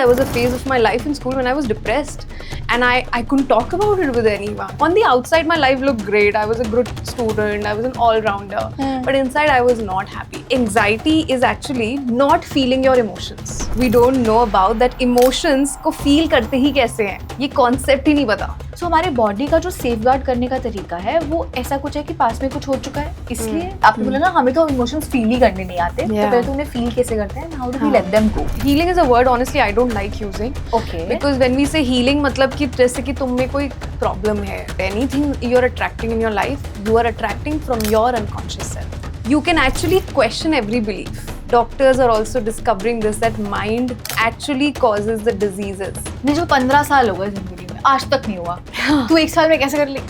there was a phase of my life in school when I was depressed and I couldn't talk about it with anyone. On the outside, my life looked great. I was a good student. I was an all-rounder. But inside, I was not happy. Anxiety is actually not feeling your emotions. We don't know about that emotions को feel करते ही कैसे हैं. ये concept ही नहीं पता. So, हमारे body का जो सेफगार्ड करने का तरीका है वो ऐसा कुछ है कि पास में कुछ हो चुका है इसलिए आपने बोला ना हमें तो इमोशंस फील ही करने नहीं आते तो पहले तो उन्हें फील कैसे करते हैं how do we let them go Healing is a word honestly I don't like using. Okay. Because when we say healing मतलब कि जैसे कि तुम में कोई problem है, anything you're attracting in your life, you are attracting from your unconscious self. You can actually question every belief. Doctors are also discovering this that mind actually causes the diseases. नहीं जो 15 साल हो गए जिंदगी में आज तक नहीं हुआ तू एक साल में कैसे कर ली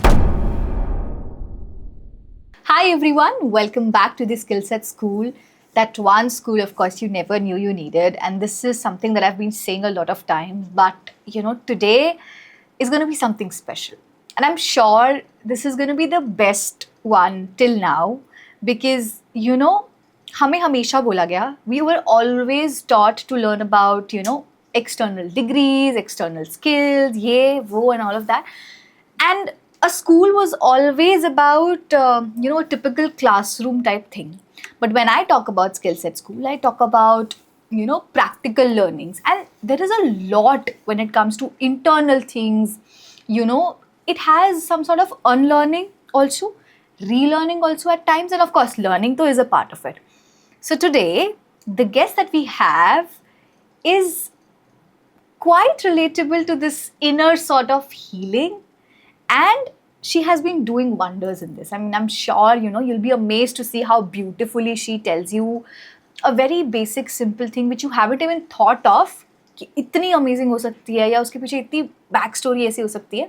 Hi everyone, welcome back to the Skillset School. That one school, of course, you never knew you needed. And this is something that I've been saying a lot of times. But, you know, today is going to be something special. And I'm sure this is going to be the best one till now. Because, you know, हमें हमेशा बोला गया, we were always taught to learn about, you know, external degrees, external skills, ये, वो and all of that. And a school was always about, you know, a typical classroom type thing. But when I talk about Skillset School, I talk about, you know, practical learnings. And there is a lot when it comes to internal things. You know, it has some sort of unlearning also, relearning also at times. And of course, learning too is a part of it. So today, the guest that we have is quite relatable to this inner sort of healing. And she has been doing wonders in this. I mean, I'm sure, you know, you'll be amazed to see how beautifully she tells you a very basic, simple thing which you haven't even thought of कि इतनी amazing हो सकती है या उसके पीछे इतनी back story ऐसी हो सकती है.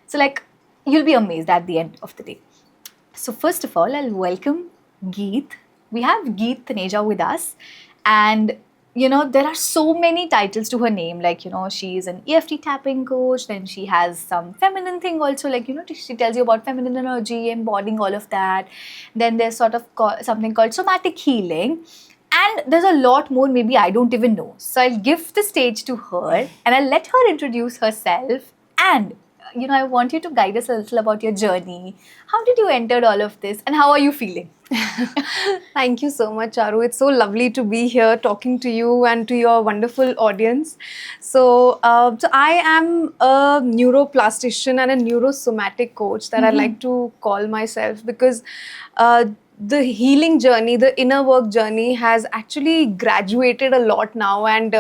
So like, you'll be amazed at the end of the day. So first of all, I'll welcome Geet. We have Geet Taneja with us. And you know, there are so many titles to her name. Like, you know, she's an EFT tapping coach. Then she has some feminine thing also. Like, you know, she tells you about feminine energy, embodying all of that. Then there's sort of something called somatic healing. And there's a lot more maybe I don't even know. So I'll give the stage to her and I'll let her introduce herself. And, you know, I want you to guide us a little about your journey. How did you enter all of this? And how are you feeling? Thank you so much, Charu. It's so lovely to be here talking to you and to your wonderful audience. So I am a neuroplastician and a neurosomatic coach that I like to call myself because the healing journey, the inner work journey has actually graduated a lot now, and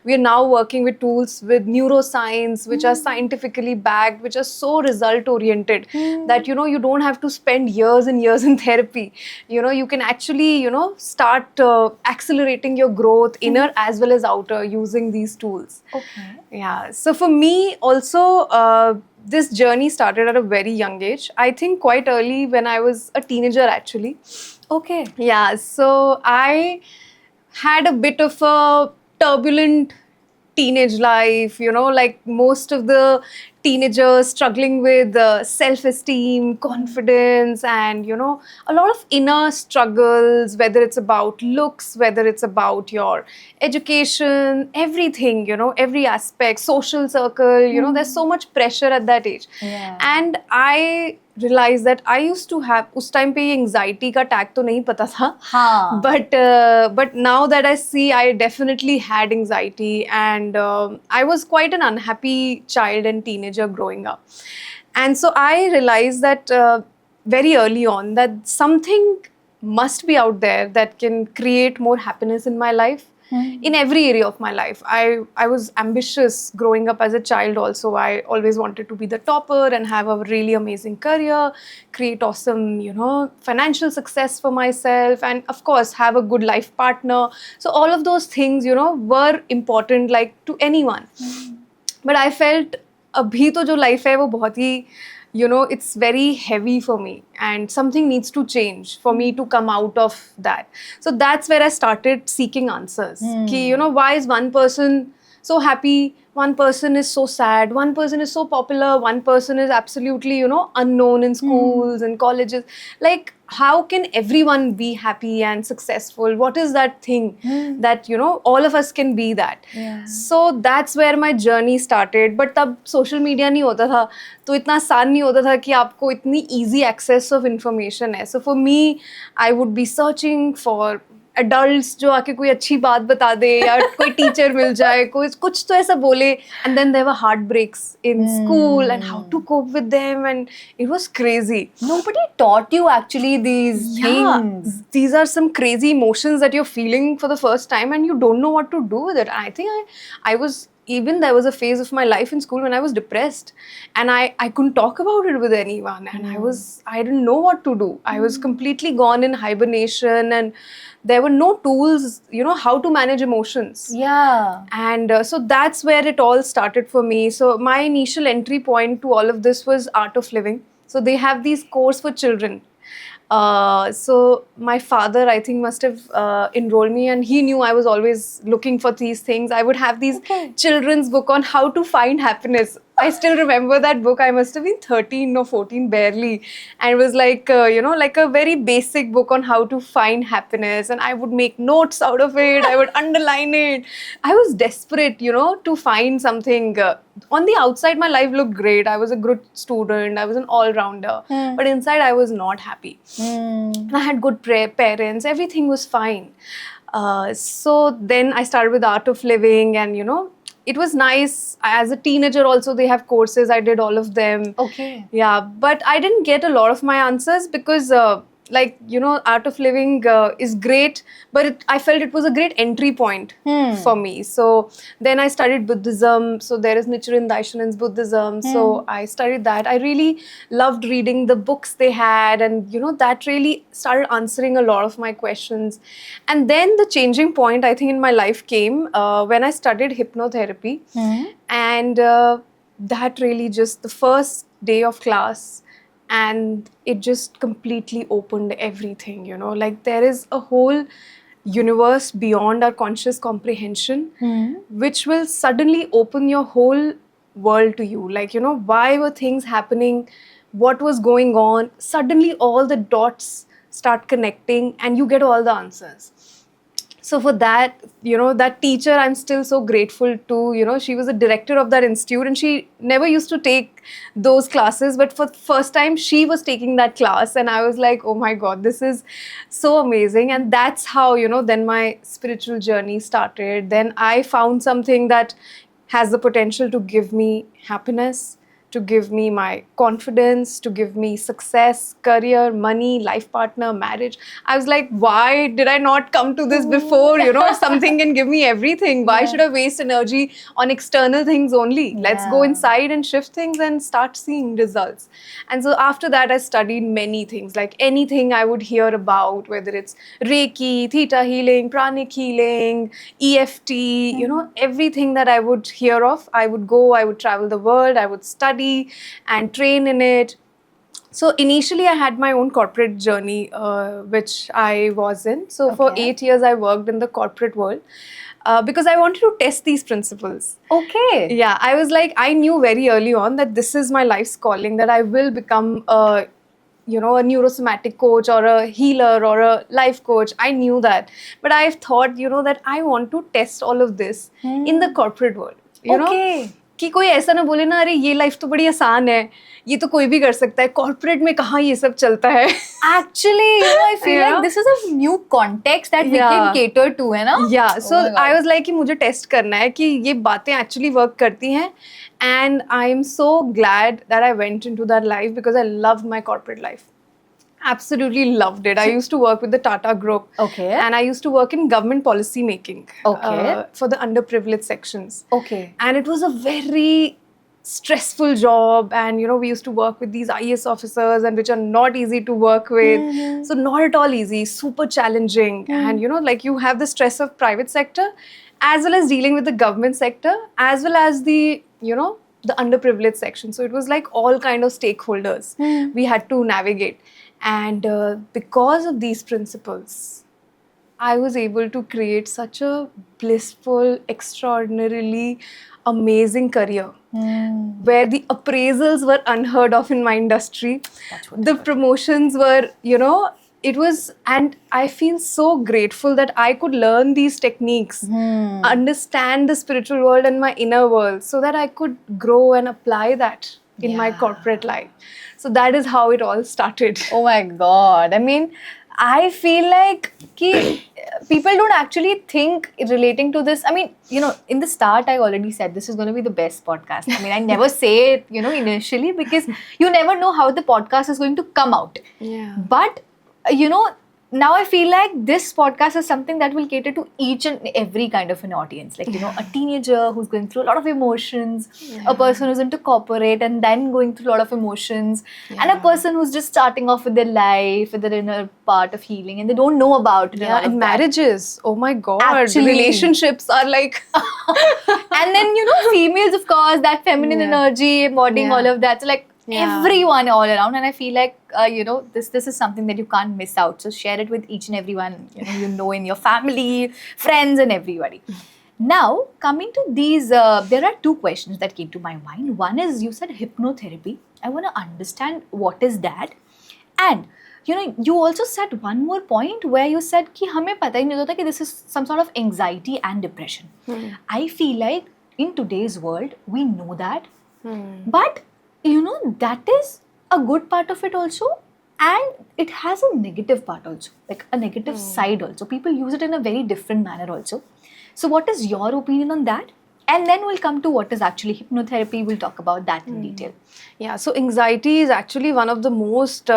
we are now working with tools with neuroscience which are scientifically backed, which are so result oriented that, you know, you don't have to spend years and years in therapy. You know, you can actually, you know, start accelerating your growth inner as well as outer using these tools. Okay. Yeah, so for me also this journey started at a very young age. I think quite early when I was a teenager actually. Okay. Yeah, so I had a bit of a turbulent teenage life, you know, like most of the teenagers struggling with self-esteem, confidence, and, you know, a lot of inner struggles, whether it's about looks, whether it's about your education, everything, you know, every aspect, social circle, you know, there's so much pressure at that age. Yeah. And I realized that I used to have, उस time पे anxiety का tag तो नहीं पता था. हाँ. But now that I see, I definitely had anxiety, and I was quite an unhappy child and teenager growing up. And so I realized that very early on that something must be out there that can create more happiness in my life. In every area of my life. I was ambitious growing up as a child also. I always wanted to be the topper and have a really amazing career, create awesome, you know, financial success for myself, and of course have a good life partner. So all of those things, you know, were important like to anyone. But I felt abhi to jo life hai wo bahut hi, you know, it's very heavy for me and something needs to change for me to come out of that. So that's where I started seeking answers. Ki, you know, why is one person so happy, one person is so sad, one person is so popular, one person is absolutely, you know, unknown in schools and colleges. Like, how can everyone be happy and successful? What is that thing that, you know, all of us can be that? Yeah. So that's where my journey started. But तब social media नहीं होता था, तो इतना आसान नहीं होता था कि आपको इतनी easy access of information है. So for me, I would be searching for adults जो आके कोई अच्छी बात बता दे, या कोई टीचर मिल जाए, कोई कुछ तो ऐसा बोले. And then there were heartbreaks in school and how to cope with them, and it was crazy. Nobody taught you actually these things. These are some crazy emotions that you're feeling for the first time and you don't know what to do with it. And I think I was, even there was a phase of my life in school when I was depressed and I couldn't talk about it with anyone, and I didn't know what to do. I was completely gone in hibernation, and there were no tools, you know, how to manage emotions. Yeah. And so that's where it all started for me. So my initial entry point to all of this was Art of Living. So they have these course for children. So my father, I think, must have enrolled me, and he knew I was always looking for these things. I would have these children's book on how to find happiness. I still remember that book. I must have been 13 or 14 barely, and it was like you know, like a very basic book on how to find happiness, and I would make notes out of it. I would underline it. I was desperate, you know, to find something. On the outside, my life looked great. I was a good student. I was an all-rounder. But inside, I was not happy. And I had good parents. Everything was fine. So then I started with Art of Living, and you know, it was nice. As a teenager also, they have courses. I did all of them. Okay. Yeah, but I didn't get a lot of my answers because like, you know, Art of Living is great, but I felt it was a great entry point for me. So then I studied Buddhism. So there is Nichiren Daishonin's Buddhism. So I studied that. I really loved reading the books they had, and you know, that really started answering a lot of my questions. And then the changing point, I think, in my life came when I studied hypnotherapy. And that really just, the first day of class, and it just completely opened everything, you know, like there is a whole universe beyond our conscious comprehension, which will suddenly open your whole world to you. Like, you know, why were things happening, what was going on, suddenly all the dots start connecting and you get all the answers. So for that, you know, that teacher, I'm still so grateful to. You know, she was the director of that institute, and she never used to take those classes, but for the first time she was taking that class, and I was like, oh my God, this is so amazing. And that's how, you know, then my spiritual journey started. Then I found something that has the potential to give me happiness, to give me my confidence, to give me success, career, money, life partner, marriage. I was like, why did I not come to this before? You know, if something can give me everything, why should I waste energy on external things only? Let's go inside and shift things and start seeing results. And so after that, I studied many things, like anything I would hear about, whether it's Reiki, Theta healing, Pranic healing, EFT, you know, everything that I would hear of, I would go, I would travel the world, I would study and train in it. So initially I had my own corporate journey, which I was in. So for 8 years I worked in the corporate world because I wanted to test these principles. Okay. Yeah, I was like, I knew very early on that this is my life's calling, that I will become a, you know, a neurosomatic coach or a healer or a life coach. I knew that. But I've thought, you know, that I want to test all of this in the corporate world. You know? कि कोई ऐसा ना बोले ना, अरे ये life तो बड़ी आसान है, ये तो कोई भी कर सकता है, कॉर्पोरेट में कहाँ ये सब चलता है. Actually, you know, I feel like this is a new context that we can cater to, है ना? Yeah, so I was like कि मुझे टेस्ट करना है कि ये बातें actually work करती हैं, and I am so glad that I went into that life because I loved my corporate life. Absolutely loved it. I used to work with the Tata Group. Okay. And I used to work in government policy making. Okay. For the underprivileged sections. Okay. And it was a very stressful job, and you know, we used to work with these IAS officers, and which are not easy to work with. So not at all easy, super challenging. And you know, like you have the stress of private sector as well as dealing with the government sector as well as the, you know, the underprivileged section. So it was like all kind of stakeholders we had to navigate. And because of these principles, I was able to create such a blissful, extraordinarily amazing career where the appraisals were unheard of in my industry. That's what The promotions were, it was, and I feel so grateful that I could learn these techniques, understand the spiritual world and my inner world, so that I could grow and apply that in my Yeah. corporate life. So that is how it all started. Oh my God. I mean, I feel like people don't actually think relating to this. I mean, in the start, I already said this is going to be the best podcast. I mean, I never say it, initially, because you never know how the podcast is going to come out. Yeah. But, now I feel like this podcast is something that will cater to each and every kind of an audience. Like, a teenager who's going through a lot of emotions, a person who's into corporate and then going through a lot of emotions, and a person who's just starting off with their life, with their inner part of healing, and they don't know about it. Yeah, and marriages. Oh my God. Actually. Relationships are like... And then, females, of course, that feminine energy, embodying all of that. So, like, everyone all around. And I feel like, this is something that you can't miss out. So, share it with each and everyone, in your family, friends, and everybody. Now, coming to these, there are two questions that came to my mind. One is, you said hypnotherapy. I want to understand what is that. And, you also said one more point where you said कि हमें पता ही नहीं होता कि this is some sort of anxiety and depression. I feel like in today's world, we know that. But, that is a good part of it also. And it has a negative part also, like a negative side also. People use it in a very different manner also. So what is your opinion on that? And then we'll come to what is actually hypnotherapy. We'll talk about that in detail. Yeah, so anxiety is actually one of the most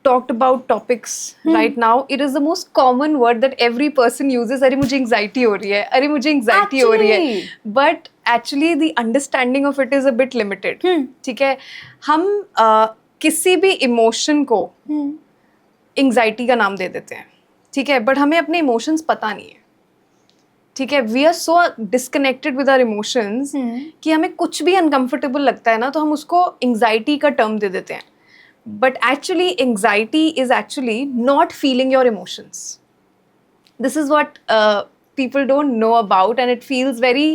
talked about topics right now. It is the most common word that every person uses. अरे मुझे anxiety हो रही है, अरे मुझे anxiety हो रही है. But actually the understanding of it is a bit limited. ठीक है, हम किसी भी emotion को anxiety का नाम दे देते हैं. ठीक है, but हमें अपने emotions पता नहीं है. ठीक है, we are so disconnected with our emotions कि हमें कुछ भी अनकंफर्टेबल लगता है ना तो हम उसको एंग्जाइटी का टर्म दे देते हैं. But actually anxiety is actually not feeling your emotions. This is what people don't know about, and it feels very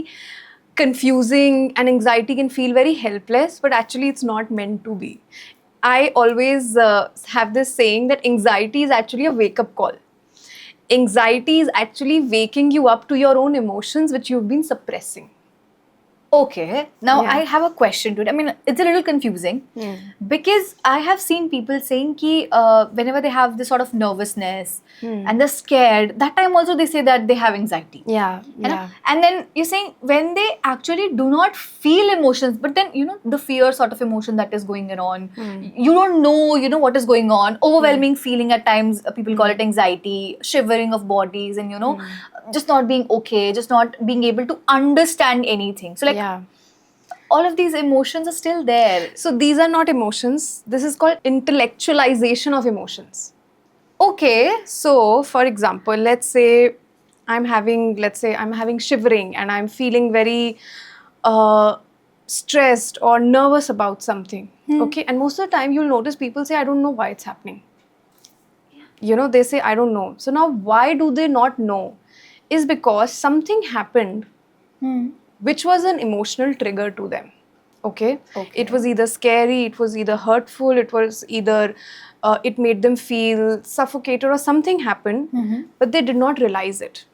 confusing, and anxiety can feel very helpless, but actually it's not meant to be. I always have this saying that anxiety is actually a wake-up call. Anxiety is actually waking you up to your own emotions which you've been suppressing. Okay, now I have a question to it. I mean, it's a little confusing because I have seen people saying ki whenever they have this sort of nervousness and they're scared, that time also they say that they have anxiety. Yeah. And then you're saying when they actually do not feel emotions, but then the fear sort of emotion that is going on, you don't know what is going on, overwhelming feeling at times. People call it anxiety, shivering of bodies, and just not being okay, just not being able to understand anything. So like all of these emotions are still there. So these are not emotions. This is called intellectualization of emotions. Okay, so for example, let's say I'm having shivering and I'm feeling very stressed or nervous about something. Okay, and most of the time you'll notice people say, I don't know why it's happening. They say, I don't know. So now why do they not know? Is because something happened which was an emotional trigger to them. Okay? It was either scary, it was either hurtful, it was either it made them feel suffocated, or something happened, but they did not realize it.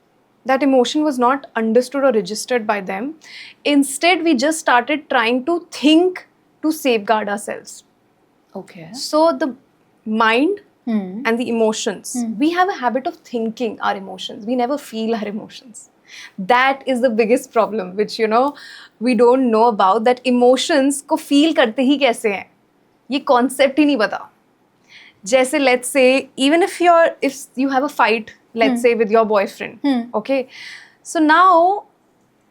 That emotion was not understood or registered by them. Instead, we just started trying to think to safeguard ourselves. Okay. So the mind and the emotions, we have a habit of thinking our emotions. We never feel our emotions. That is the biggest problem, which we don't know about. That emotions को feel करते ही कैसे हैं, ये concept ही नहीं पता. जैसे let's say, even if you have a fight, let's say with your boyfriend, okay, so now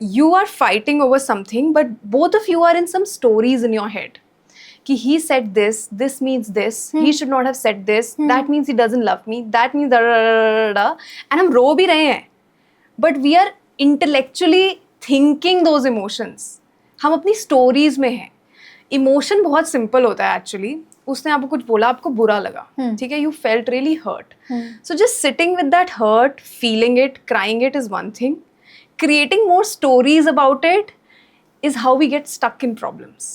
you are fighting over something, but both of you are in some stories in your head. कि he said this means this, he should not have said this, that means he doesn't love me, that means and हम रो भी रहे हैं, but we are intellectually thinking those emotions. हम अपनी stories में हैं. Emotion बहुत simple होता है actually. उसने आपको कुछ बोला, आपको बुरा लगा, ठीक है, you felt really hurt. So just sitting with that hurt, feeling it, crying it is one thing. Creating more stories about it is how we get stuck in problems.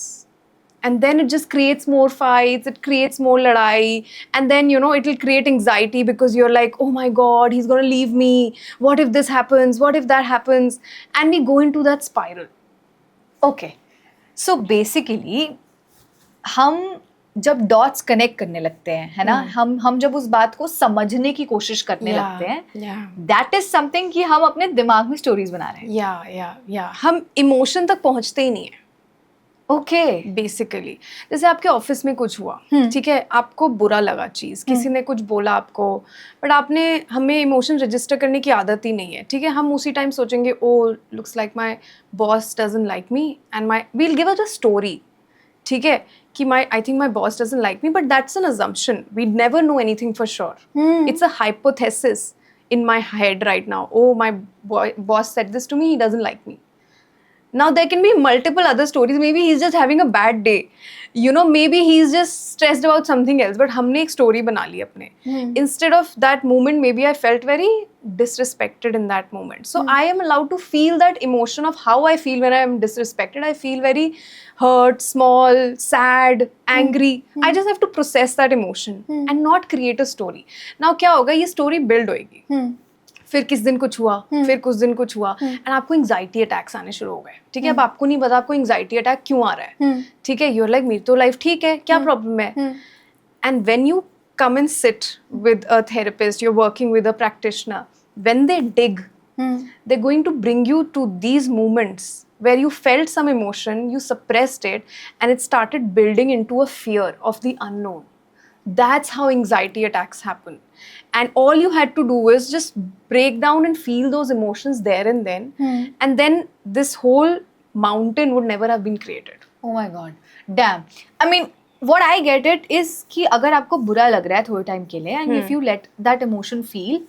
And then it just creates more fights, it creates more ladai, and then, you know, it will create anxiety because you're like, oh my god, he's gonna leave me. What if this happens? What if that happens? And we go into that spiral. Okay, so basically हम जब dots connect करने लगते हैं, है ना, हम जब उस बात को समझने की कोशिश करने लगते हैं, दैट इज समथिंग कि हम अपने दिमाग में स्टोरीज बना रहे हैं. या हम इमोशन तक पहुंचते ही नहीं है. ओके, बेसिकली जैसे आपके ऑफिस में कुछ हुआ, ठीक है, आपको बुरा लगा चीज, किसी ने कुछ बोला आपको, बट आपने, हमें इमोशन रजिस्टर करने की आदत ही नहीं है, ठीक है. हम उसी टाइम सोचेंगे, oh looks like my boss doesn't like me and my, we will give us a story, ठीक है, कि I think my boss doesn't like me, but that's an assumption. We never know anything for sure. It's a hypothesis in my head right now. Oh, my boss said this to me, he doesn't like me. Now there can be multiple other stories. Maybe he's just having a bad day, you know, maybe he's just stressed about something else, but हमने एक story बना ली अपने. Instead of that moment, maybe I felt very disrespected in that moment. So I am allowed to feel that emotion of how I feel when I am disrespected. I feel very hurt, small, sad, angry. I just have to process that emotion and not create a story. Now क्या होगा, ये story build होएगी. फिर किस दिन कुछ हुआ, फिर कुछ दिन कुछ हुआ, एंड आपको एंग्जाइटी अटैक्स आने शुरू हो गए, ठीक है. अब आपको नहीं पता आपको एंग्जाइटी अटैक क्यों आ रहा है, ठीक है. यूर लाइक, मेरी तो लाइफ ठीक है, क्या प्रॉब्लम है. And when you come and sit with a therapist, you're working with a practitioner, when they dig, they're going to bring you to these moments where you felt some emotion, you suppressed it, and it started building into a fear of the unknown. That's how anxiety attacks happen. And all you had to do is just break down and feel those emotions there and then. And then this whole mountain would never have been created. Oh my God. Damn. I mean, what I get it is कि अगर आपको बुरा लग रहा है थोड़े time के लिए, and if you let that emotion feel,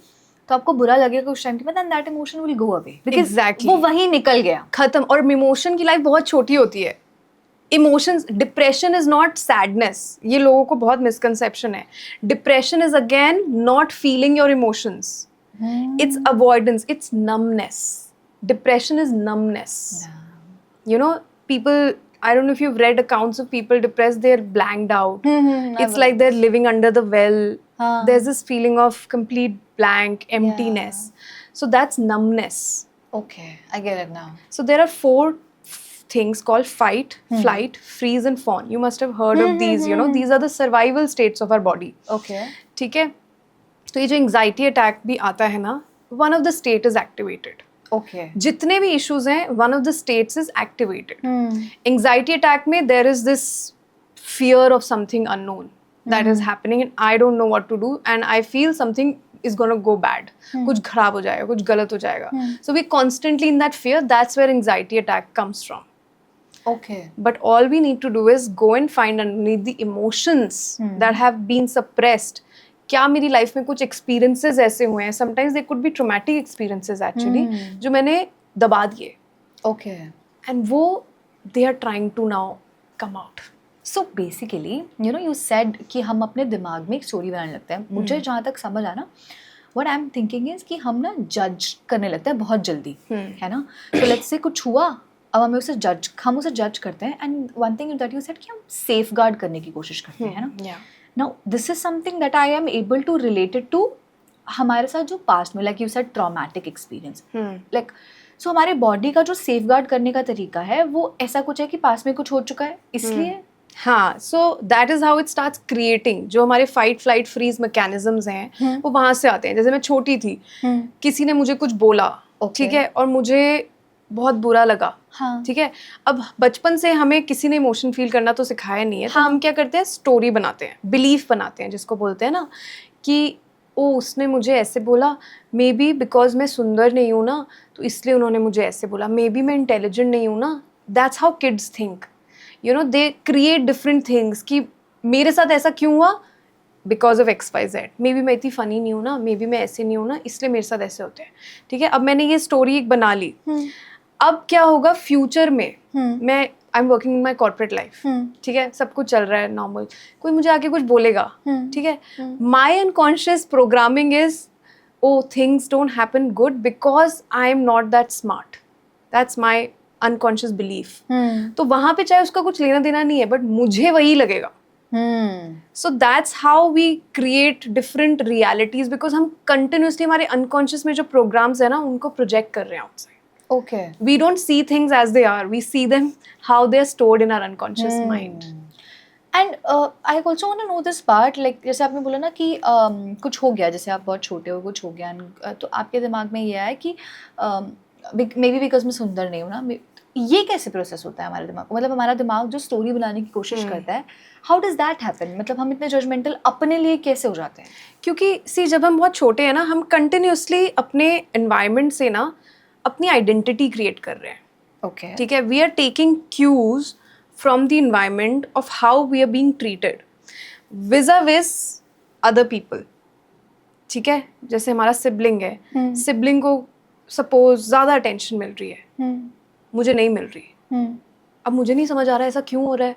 तो आपको बुरा लगेगा कुछ टाइम के बाद, and that emotion will go away. Because Exactly. वो वहीं निकल गया. खत्म. और इमोशन की लाइफ बहुत छोटी होती है. Emotions, depression is not sadness. ये लोगों को बहुत मिसकंसेप्शन है. Depression is again not feeling your emotions. It's avoidance, it's numbness. Depression is numbness. You know, people, I don't know if you've read accounts of people depressed, they're blanked out. It's like they're living under the well. There's this feeling of complete blank, emptiness. So that's numbness. Okay, I get it now. So there are 4 things called fight, flight, freeze and fawn. You must have heard of these, you know, these are the survival states of our body. Okay. ठीक है. तो ये जो anxiety attack भी आता है ना, one of the state is activated. Okay. जितने भी issues हैं, one of the states is activated. Anxiety attack में there is this fear of something unknown that is happening and I don't know what to do and I feel something is going to go bad. कुछ खराब हो जाएगा, कुछ गलत हो जाएगा. So we constantly in that fear, that's where anxiety attack comes from. Okay. But all we need to do is go and find underneath the emotions that have been suppressed. क्या मेरी लाइफ में कुछ experiences ऐसे हुए हैं, sometimes they could be traumatic experiences actually, जो मैंने दबा दिए. Okay. And वो they are trying to now come out. So basically, you know, you said कि हम अपने दिमाग में एक स्टोरी बनाने लगते हैं. मुझे जहाँ तक समझ आना, what I'm thinking is कि हम ना जज करने लगते हैं बहुत जल्दी, है ना. So let's say कुछ हुआ, अब हम उसे जज करते हैं, and one thing that you said कि हम सेफ गार्ड करने की कोशिश करते हैं, है ना. Yeah. Now this is something that I am able to relate it to हमारे साथ जो पास्ट में, like you said, traumatic experience. Like so हमारे बॉडी का जो सेफ गार्ड करने का तरीका है वो ऐसा कुछ है कि पास्ट में कुछ हो चुका है, इसलिए. हाँ, so that is how it starts creating. जो हमारे fight, flight, freeze mechanisms हैं, वो वहाँ से आते हैं. जैसे मैं छोटी थी, किसी ने मुझे कुछ बोला, ठीक है, और मुझे बहुत बुरा लगा, ठीक है. अब बचपन से हमें किसी ने इमोशन फील करना तो सिखाया नहीं है, तो हम क्या करते हैं, स्टोरी बनाते हैं, बिलीफ बनाते हैं, जिसको बोलते हैं ना, कि ओ उसने मुझे ऐसे बोला, मे बी बिकॉज मैं सुंदर नहीं हूँ ना, तो इसलिए उन्होंने मुझे ऐसे बोला, मे बी मैं इंटेलिजेंट नहीं हूँ ना. That's how kids think. You know, they create different things कि मेरे साथ ऐसा क्यों हुआ, because of XYZ. May be मैं इतनी फनी नहीं हूँ ना, मे बी मैं ऐसे नहीं हूँ ना, इसलिए मेरे साथ ऐसे होते हैं, ठीक है. अब मैंने ये स्टोरी एक बना ली. अब क्या होगा फ्यूचर में, मैं I am working in my corporate life, ठीक है, सब कुछ चल रहा है नॉर्मल, कोई मुझे आके कुछ बोलेगा, ठीक है, my unconscious programming is oh things don't happen good because I am not that smart. That's my unconscious belief. तो वहाँ पे चाहे उसका कुछ लेना देना नहीं है बट मुझे वही लगेगा. So that's how we create different realities because हम continuously हमारे unconscious में जो programs है ना उनको project कर रहे हैं outside. Okay. We don't see things as they are. We see them how they are stored in our unconscious mind. And I also want to know this part, like जैसे आपने बोला ना कि कुछ हो गया, जैसे आप बहुत छोटे हो, कुछ हो गया, तो आपके दिमाग में ये आया कि मे बी बिकॉज मैं सुंदर नहीं हूँ ना, ये कैसे प्रोसेस होता है हमारे दिमाग को? मतलब हमारा दिमाग जो स्टोरी बनाने की कोशिश करता है, हाउ डज दैट हैपन? मतलब हम इतने जजमेंटल अपने लिए कैसे हो जाते हैं? क्योंकि सी जब हम बहुत छोटे हैं ना, हम कंटिन्यूसली अपने एनवायरनमेंट से ना अपनी आइडेंटिटी क्रिएट कर रहे हैं. ओके, ठीक है, we are taking cues from the environment of how we are being treated vis-a-vis other people. ठीक है, जैसे हमारा सिबलिंग है, सिबलिंग को सपोज ज़्यादा अटेंशन मिल रही है, मुझे नहीं मिल रही, अब मुझे नहीं समझ आ रहा है ऐसा क्यों हो रहा है.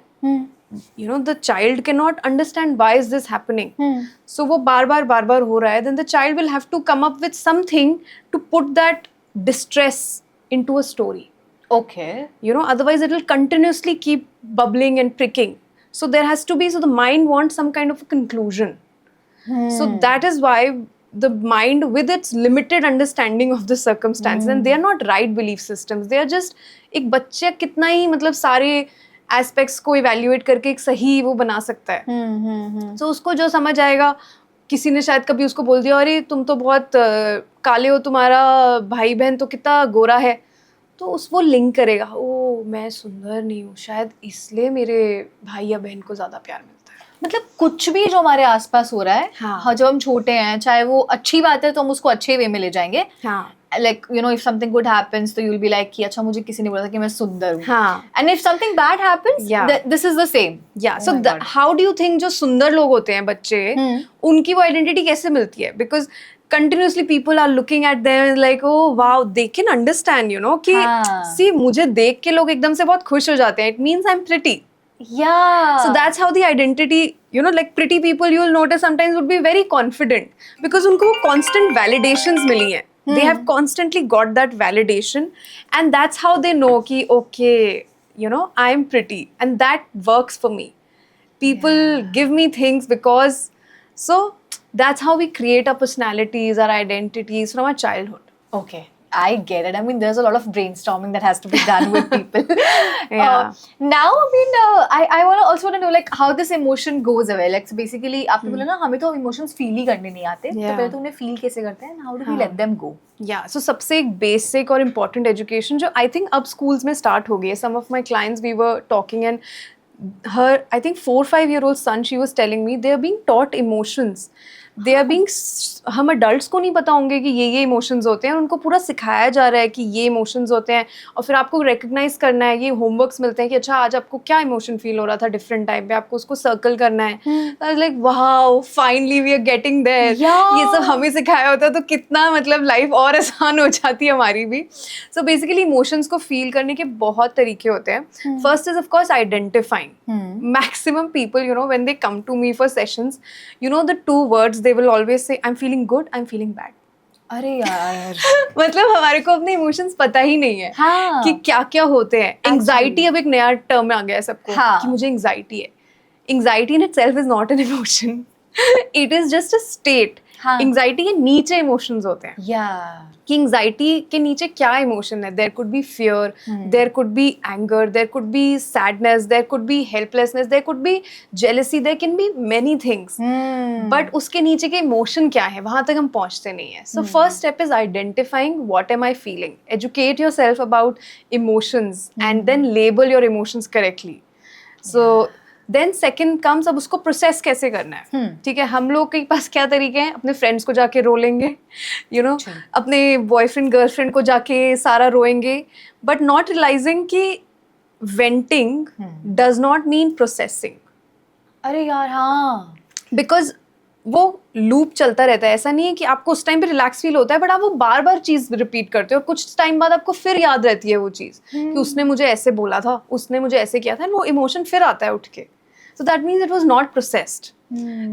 You know, the child cannot understand why is this happening. So वो बार बार हो रहा है, then the child will have to come up with something to put that distress into a story. Okay. You know, otherwise it will continuously keep bubbling and pricking. So there has to be, so the mind wants some kind of a conclusion. So that is why the mind, with its limited understanding of the circumstances, and they are not right belief systems, they are just एक बच्चे कितना ही मतलब सारे aspects को evaluate करके एक सही वो बना सकता है. So उसको जो समझ आएगा, किसी ने शायद कभी उसको बोल दिया अरे तुम तो बहुत काले हो, तुम्हारा भाई बहन तो कितना गोरा है, तो उस वो लिंक करेगा, ओ मैं सुंदर नहीं हूँ, शायद इसलिए मेरे भाई या बहन को ज़्यादा प्यार मिलता है. मतलब कुछ भी जो हमारे आसपास हो रहा है, हाँ, जब हम छोटे हैं, चाहे वो अच्छी बात है तो हम उसको अच्छे वे में ले जाएंगे. हाँ. Like you know, if something good happens, तो you'll be like कि अच्छा मुझे किसी ने बोला था कि मैं सुंदर हूँ. हाँ. And if something bad happens, this is the same. Yeah. So how do you think जो सुंदर लोग होते हैं बच्चे, उनकी वो आइडेंटिटी कैसे मिलती है? Because continuously people are looking at them like oh wow, they can understand, you know, कि see मुझे देख के लोग एकदम से बहुत खुश हो जाते हैं. It means I'm pretty. Yeah. So that's how the identity, you know, like pretty people you will notice sometimes would be very confident because उनको वो constant validations मिली हैं. They have constantly got that validation, and that's how they know कि okay, you know, I'm pretty, and that works for me. People give me things because, so that's how we create our personalities, our identities from our childhood. Okay, I get it. I mean, there's a lot of brainstorming that has to be done with people. Yeah. Now, I mean, I also want to know like how this emotion goes away. Like so basically, आपने बोला ना हमें तो emotions feel ही करने नहीं आते. तो पहले तो उन्हें feel कैसे करते हैं? And how do we let them go? Yeah. So सबसे एक basic और important education जो I think अब schools में start हो गई है. Some of my clients we were talking and her I think 4 or 5 year old son, she was telling me they are being taught emotions. They are being, हम adults को नहीं पता होंगे कि ये emotions होते हैं, और उनको पूरा सिखाया जा रहा है कि ये emotions होते हैं, और फिर आपको recognize करना है, ये homeworks मिलते हैं कि अच्छा आज आपको क्या emotion feel हो रहा था different time पे, आपको उसको circle करना है. I was like wow, finally we are getting there. ये सब हमें सिखाया होता है तो कितना मतलब life और आसान हो जाती है हमारी भी. So basically emotions को feel करने के बहुत तरीके होते हैं. First is of course identifying. Maximum people, you know, when they come to me for sessions, you know the two words they will always say, I'm feeling good, I'm feeling bad. अरे यार मतलब हमारे को अपने emotions पता ही नहीं है कि क्या क्या होते हैं. एंग्जाइटी अब एक नया टर्म आ गया है सबको कि मुझे एंग्जाइटी है. Anxiety in itself is not an emotion, it is just a state. Anxiety के नीचे इमोशंस होते हैं. कि एंग्जाइटी के नीचे क्या इमोशन है? There could be fear, there could be anger, there could be sadness, there could be helplessness, there could be jealousy, there can be many things. But उसके नीचे के इमोशन क्या है, वहां तक हम पहुंचते नहीं है. So first step is identifying what am I feeling. Educate yourself about emotions and then label your emotions correctly. So then second comes, अब उसको प्रोसेस कैसे करना है. ठीक है, हम लोग के पास क्या तरीके हैं, अपने फ्रेंड्स को जाके रो लेंगे, यू नो, अपने बॉयफ्रेंड गर्लफ्रेंड को जाके सारा रोएंगे, बट नॉट रियलाइजिंग कि वेंटिंग डज नॉट मीन प्रोसेसिंग. अरे यार हाँ, बिकॉज वो लूप चलता रहता है. ऐसा नहीं है कि आपको उस टाइम पे रिलैक्स फील होता है, बट आप वो बार बार चीज रिपीट करते हो और कुछ टाइम बाद आपको फिर याद रहती है वो चीज कि उसने मुझे ऐसे बोला था, उसने मुझे ऐसे किया था, वो इमोशन फिर आता है उठ के. So that means it was not processed.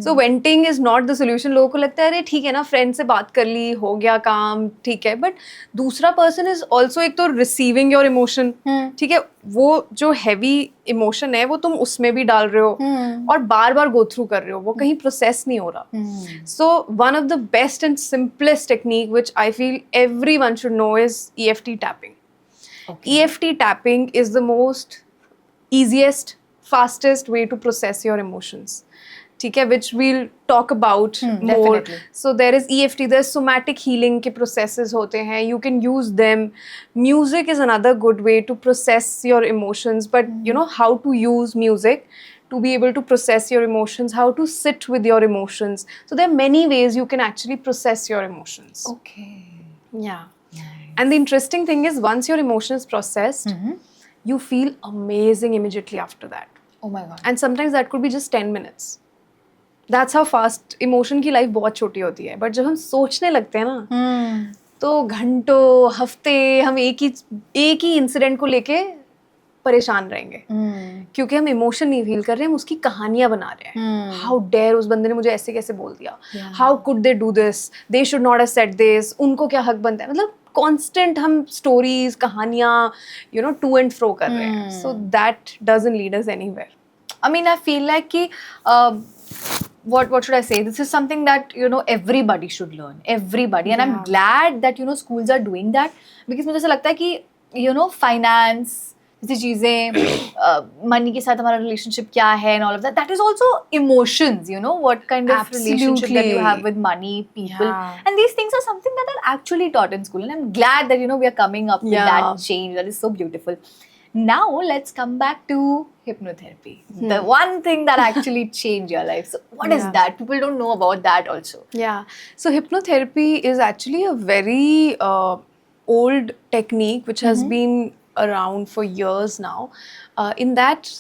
So venting is not the solution. लोगों को लगता है अरे ठीक है ना, फ्रेंड से बात कर ली, हो गया काम, ठीक है. बट दूसरा पर्सन इज ऑल्सो एक तो रिसीविंग योर इमोशन, ठीक है. वो जो हैवी इमोशन है वो तुम उसमें भी डाल रहे हो और बार बार गो थ्रू कर रहे हो, वो कहीं प्रोसेस नहीं हो रहा. So one of the best and simplest technique which I feel everyone should know is EFT tapping. EFT tapping is the most easiest, fastest way to process your emotions. ठीक है, which we'll talk about more. Definitely. So there is EFT, there's somatic healing के processes होते हैं, you can use them. Music is another good way to process your emotions, but you know how to use music to be able to process your emotions, how to sit with your emotions. So there are many ways you can actually process your emotions. Okay. Yeah. And the interesting thing is, once your emotion is processed, you feel amazing immediately after that. Oh my god. And sometimes that could be just 10 minutes. That's how fast emotion की life बहुत छोटी होती है. But जब हम सोचने लगते हैं ना, तो घंटों, हफ्ते हम एक ही इंसिडेंट को लेके परेशान रहेंगे. क्योंकि हम इमोशन नहीं फील कर रहे हैं, हम उसकी कहानियां बना रहे हैं. हाउ डेयर उस बंदे ने मुझे ऐसे कैसे बोल दिया, how could they do this, they should not have said this, उनको क्या हक बनता है. मतलब कॉन्स्टेंट हम स्टोरीज, कहानियां, you know, to and fro कर रहे हैं. So that doesn't lead us anywhere. I mean, I feel like कि what should I say? This is something that everybody should learn. Everybody, and I'm Yeah. glad that schools are doing that, because मुझे ऐसा लगता है कि finance जैसी चीजें, money के साथ हमारा relationship क्या है and all of that. That is also emotions. What kind of relationship that you Absolutely. have with money, people, Yeah. and these things are something that are actually taught in school. And I'm glad that we are coming up with Yeah. that change. That is so beautiful. Now let's come back to hypnotherapy, the one thing that actually changed your life. So what is Yeah. that? People don't know about that also. Yeah. So hypnotherapy is actually a very old technique which has been around for years now. In that,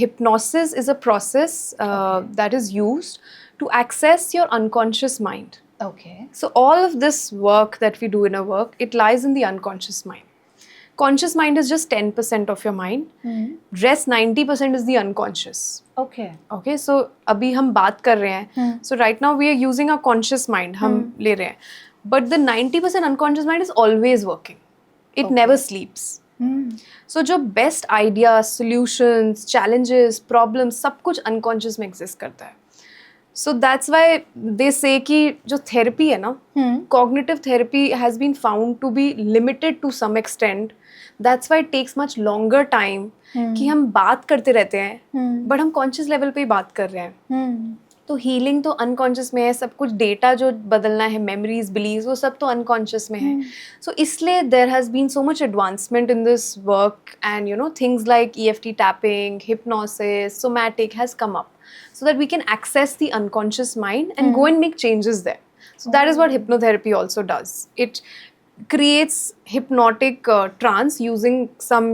hypnosis is a process that is used to access your unconscious mind. Okay. So all of this work that we do in our work, it lies in the unconscious mind. Conscious mind is just 10% of your mind. Rest 90% is the unconscious. Okay. Okay, so अभी हम बात कर रहे हैं. So right now we are using our conscious mind. हम ले रहे हैं. But the 90% unconscious mind is always working. It never sleeps. So जो best ideas, solutions, challenges, problems, सब कुछ unconscious में exist करता है. So that's why they say कि जो therapy है ना, cognitive therapy has been found to be limited to some extent. That's why it takes much longer time कि हम बात करते रहते हैं, but हम conscious level पे ही बात कर रहे हैं. तो हीलिंग तो अनकॉन्शियस में है, सब कुछ डेटा जो बदलना है, मेमोरीज, बिलीव्स, वो सब तो अनकॉन्शियस में है. सो इसलिए there has been so much advancement in this work, and things like EFT tapping, hypnosis, somatic has come up so that we can access the unconscious mind and go and make changes there. So that is what hypnotherapy also does. It creates hypnotic trance using some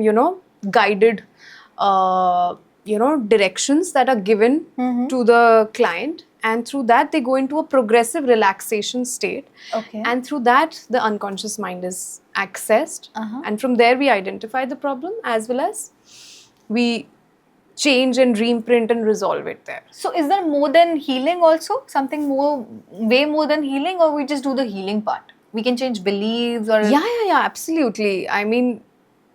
guided directions that are given to the client, and through that they go into a progressive relaxation state. Okay. And through that the unconscious mind is accessed, and from there we identify the problem as well as we change and reimprint and resolve it there. So is there more than healing also? Something more, way more than healing, or we just do the healing part? We can change beliefs or... Yeah, absolutely. I mean,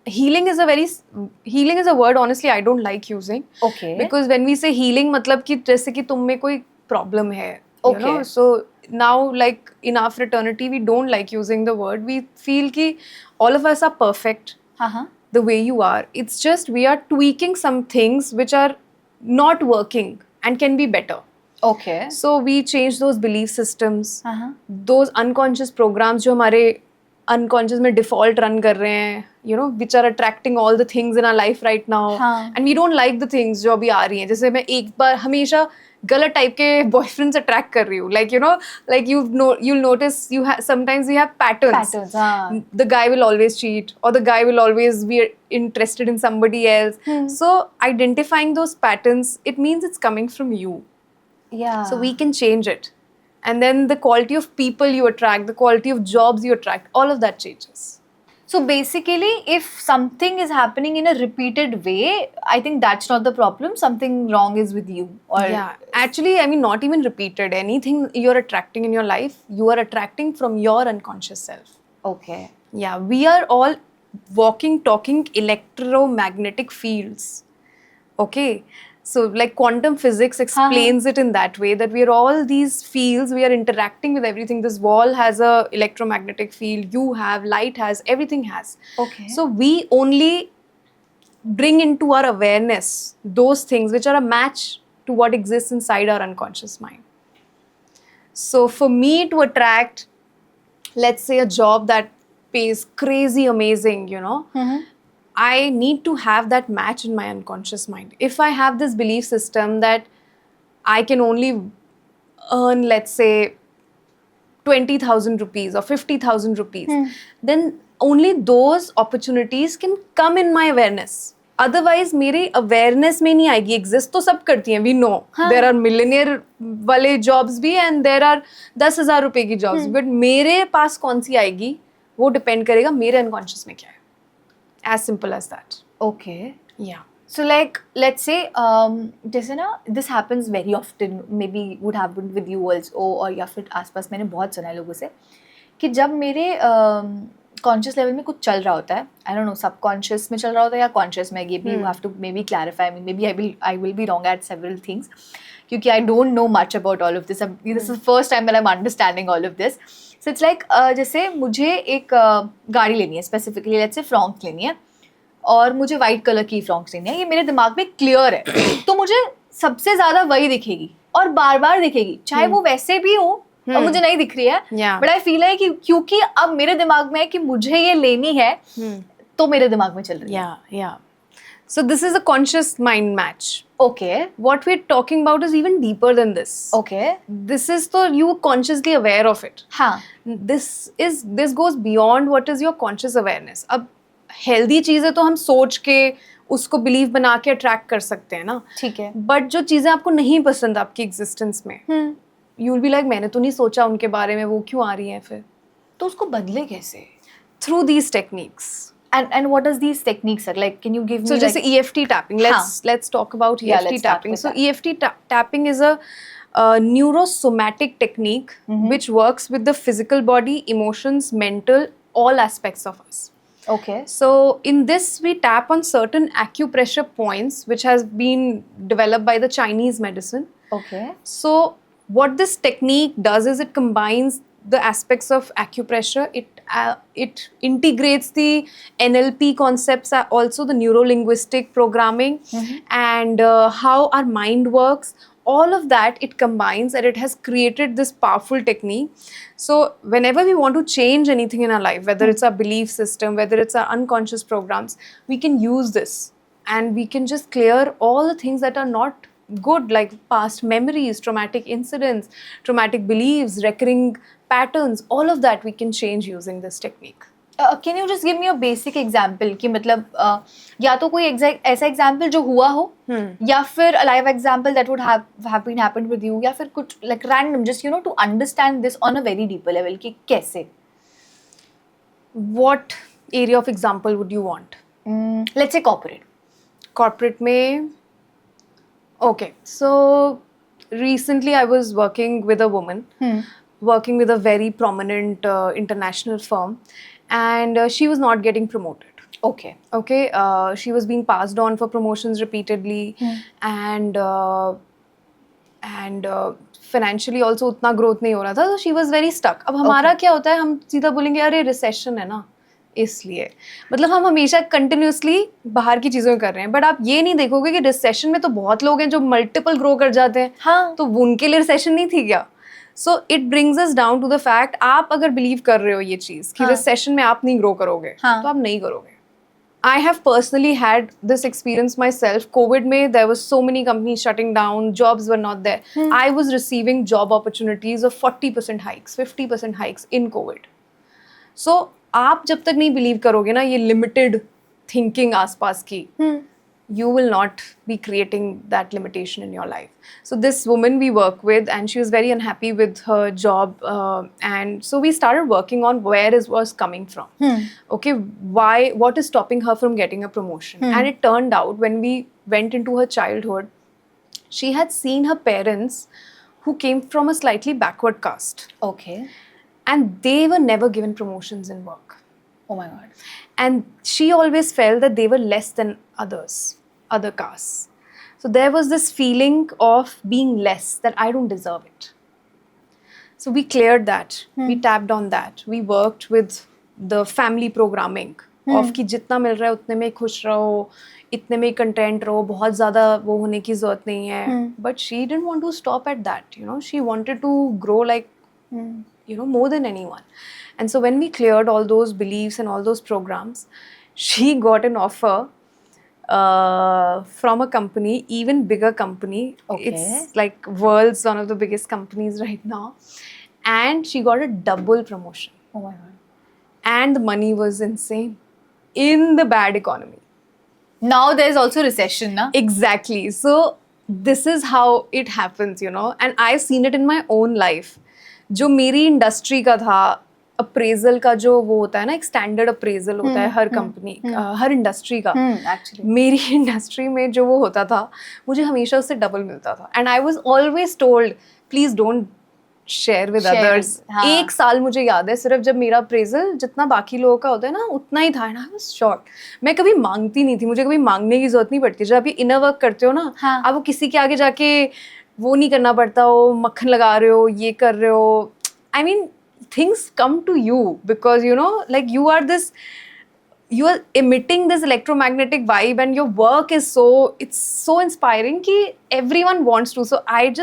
healing is a word honestly I don't like using. Okay. Because when we say healing, मतलब कि जैसे कि तुम में कोई problem है. Okay. You know? So now, like in our fraternity, we don't like using the word. We feel कि all of us are perfect. The way you are. It's just we are tweaking some things which are not working and can be better. Okay. So we change those belief systems, those unconscious programs जो हमारे unconscious में default run कर रहे हैं, which are attracting all the things in our life right now. And we don't like the things जो अभी आ रही हैं. जैसे मैं एक बार हमेशा गलत टाइप के बॉयफ्रेंड अट्रैक्ट कर रही हूँ. Like you'll notice sometimes we have patterns. The guy will always cheat, or the guy will always be interested in somebody else. So identifying those patterns, it means it's coming from you. Yeah. So we can change it. And then the quality of people you attract, the quality of jobs you attract, all of that changes. So basically, if something is happening in a repeated way, I think that's not the problem. Something wrong is with you. Or Yeah, actually, I mean, not even repeated. Anything you're attracting in your life, you are attracting from your unconscious self. Okay. Yeah, we are all walking, talking electromagnetic fields. Okay, so like quantum physics explains it in that way, that we are all these fields, we are interacting with everything. This wall has a electromagnetic field, you have, light has, everything has. Okay. So we only bring into our awareness those things which are a match to what exists inside our unconscious mind. So for me to attract, let's say, a job that pays crazy amazing, you know, I need to have that match in my unconscious mind. If I have this belief system that I can only earn, let's say, 20,000 rupees or 50,000 rupees, then only those opportunities can come in my awareness. Otherwise, मेरे awareness में नहीं आएगी. Exist तो सब करती हैं. We know there are millionaire वाले jobs भी and there are 10,000 रुपए की jobs. But मेरे पास कौन सी आएगी वो depend करेगा मेरे unconscious में क्या है. As simple as that. Okay. Yeah. So like, let's say, जैसे ना, this happens very often, maybe would happen with you also, और या फिर आसपास मैंने बहुत सुना है लोगों से कि जब मेरे कॉन्शियस लेवल में कुछ चल रहा होता है, आई डोंट नो सबकॉन्शियस में चल रहा होता है या कॉन्शियस में, ये भी you have to maybe clarify, maybe I will be wrong at several things, क्योंकि I don't know much about all of this. This is first time that I am understanding all of this. So it's like, जैसे मुझे एक गाड़ी लेनी है, specifically let's say Fronx लेनी है, और मुझे वाइट कलर की फ्रॉक्स लेनी है, ये मेरे दिमाग में क्लियर है, तो मुझे सबसे ज्यादा वही दिखेगी और बार बार दिखेगी, चाहे वो वैसे भी हो और मुझे नहीं दिख रही है, बट आई फील है कि क्योंकि अब मेरे दिमाग में है कि मुझे ये लेनी है, तो मेरे दिमाग में चल रही है. Yeah. So this is a conscious mind match. Okay. What we're talking about is even deeper than this. Okay. This is so you consciously aware of it. हाँ. This goes beyond what is your conscious awareness. अब healthy चीजें तो हम सोच के उसको believe बना के अट्रैक्ट कर सकते हैं ना, ठीक है, बट जो चीजें आपको नहीं पसंद आपकी एग्जिस्टेंस में, यू विल बी लाइक मैंने तो नहीं सोचा उनके बारे में, वो क्यों आ रही हैं फिर. तो उसको बदले कैसे? Through these techniques. And what does these techniques are like? Can you give me so just EFT tapping. Let's talk about EFT let's start tapping. with So that. EFT tapping is a neurosomatic technique which works with the physical body, emotions, mental, all aspects of us. Okay. So in this we tap on certain acupressure points which has been developed by the Chinese medicine. Okay. So what this technique does is it combines the aspects of acupressure. It integrates the NLP concepts, also the neuro-linguistic programming, and how our mind works. All of that it combines, and it has created this powerful technique. So whenever we want to change anything in our life, whether it's our belief system, whether it's our unconscious programs, we can use this and we can just clear all the things that are not good, like past memories, traumatic incidents, traumatic beliefs, recurring patterns. All of that we can change using this technique. Can you just give me a basic example कि मतलब या तो कोई ऐसा example जो हुआ हो, या फिर a live example that would have been happened with you, या फिर कुछ like random, just you know, to understand this on a very deeper level कि कैसे. What area of example would you want? Let's say corporate में, okay, so recently I was working with a woman, working with a very prominent international firm, and she was not getting promoted. Okay. She was being passed on for promotions repeatedly, and financially also उतना growth नहीं हो रहा था, so she was very stuck. अब हमारा क्या होता है, हम सीधा बोलेंगे अरे recession है ना, इसलिए मतलब हम हमेशा कंटिन्यूसली बाहर की चीज़ों कर रहे हैं, बट आप ये नहीं देखोगे कि रिसेशन में तो बहुत लोग हैं जो मल्टीपल ग्रो कर जाते हैं. हाँ. तो उनके लिए रिसेशन नहीं थी क्या? So it brings us down to the fact, आप अगर बिलीव कर रहे हो ये चीज़ कि रिसेशन में आप नहीं ग्रो करोगे, तो आप नहीं करोगे. I have personally had this experience myself. COVID में there was so many companies shutting down, jobs were not there. I was receiving job opportunities of 40% hikes, 50% hikes in COVID. So आप जब तक नहीं बिलीव करोगे ना ये limited thinking आसपास की, you will not be creating that limitation in your life. So this woman we work with, and she was very unhappy with her job, and so we started working on where it was coming from. Okay, what is stopping her from getting a promotion? And it turned out when we went into her childhood, she had seen her parents who came from a slightly backward caste, Okay. and they were never given promotions in work. Oh my God. And she always felt that they were less than others, other castes. So there was this feeling of being less, that I don't deserve it. So we cleared that. We tapped on that. We worked with the family programming of कि जितना मिल रहा है उतने में खुश रहो, इतने में कंटेंट रहो, बहुत ज़्यादा वो होने की ज़रूरत नहीं है. But she didn't want to stop at that. She wanted to grow like more than anyone. And so when we cleared all those beliefs and all those programs, she got an offer from a company, even bigger company. Okay. It's like world's one of the biggest companies right now. And she got a double promotion. Oh my God. And the money was insane in the bad economy. Now there's also recession, na? Exactly. So this is how it happens, and I've seen it in my own life. जो मेरी industry का था, appraisal का जो वो होता है ना, एक स्टैंडर्ड अप्रेजल होता है हर कंपनी, हर इंडस्ट्री का. Actually. मेरी इंडस्ट्री में जो वो होता था, मुझे हमेशा उससे डबल मिलता था. And I was always told, please don't share with others. हाँ. 1 साल मुझे याद है, सिर्फ जब मेरा अप्रेजल जितना बाकी लोगों का होता है ना उतना ही था. And I was shocked. मैं कभी मांगती नहीं थी, मुझे कभी मांगने की जरूरत नहीं पड़ती. जब आप ये इनर वर्क करते हो ना, हाँ. आप वो किसी के आगे जाके वो नहीं करना पड़ता हो, मक्खन लगा रहे हो, ये कर रहे हो. I mean, things come to you because, like you are emitting this electromagnetic vibe, and your work is it's so inspiring ki everyone wants to. So I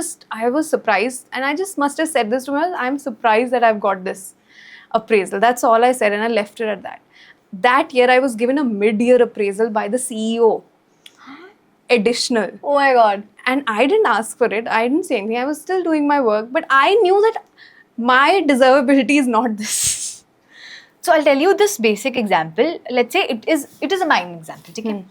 was surprised, and I just must have said this to myself, I'm surprised that I've got this appraisal. That's all I said, and I left it at that. That year I was given a mid-year appraisal by the CEO. Additional. Oh my God. And I didn't ask for it. I didn't say anything. I was still doing my work, but I knew that my deservability is not this. So I'll tell you this basic example. Let's say it is a mine example. Okay?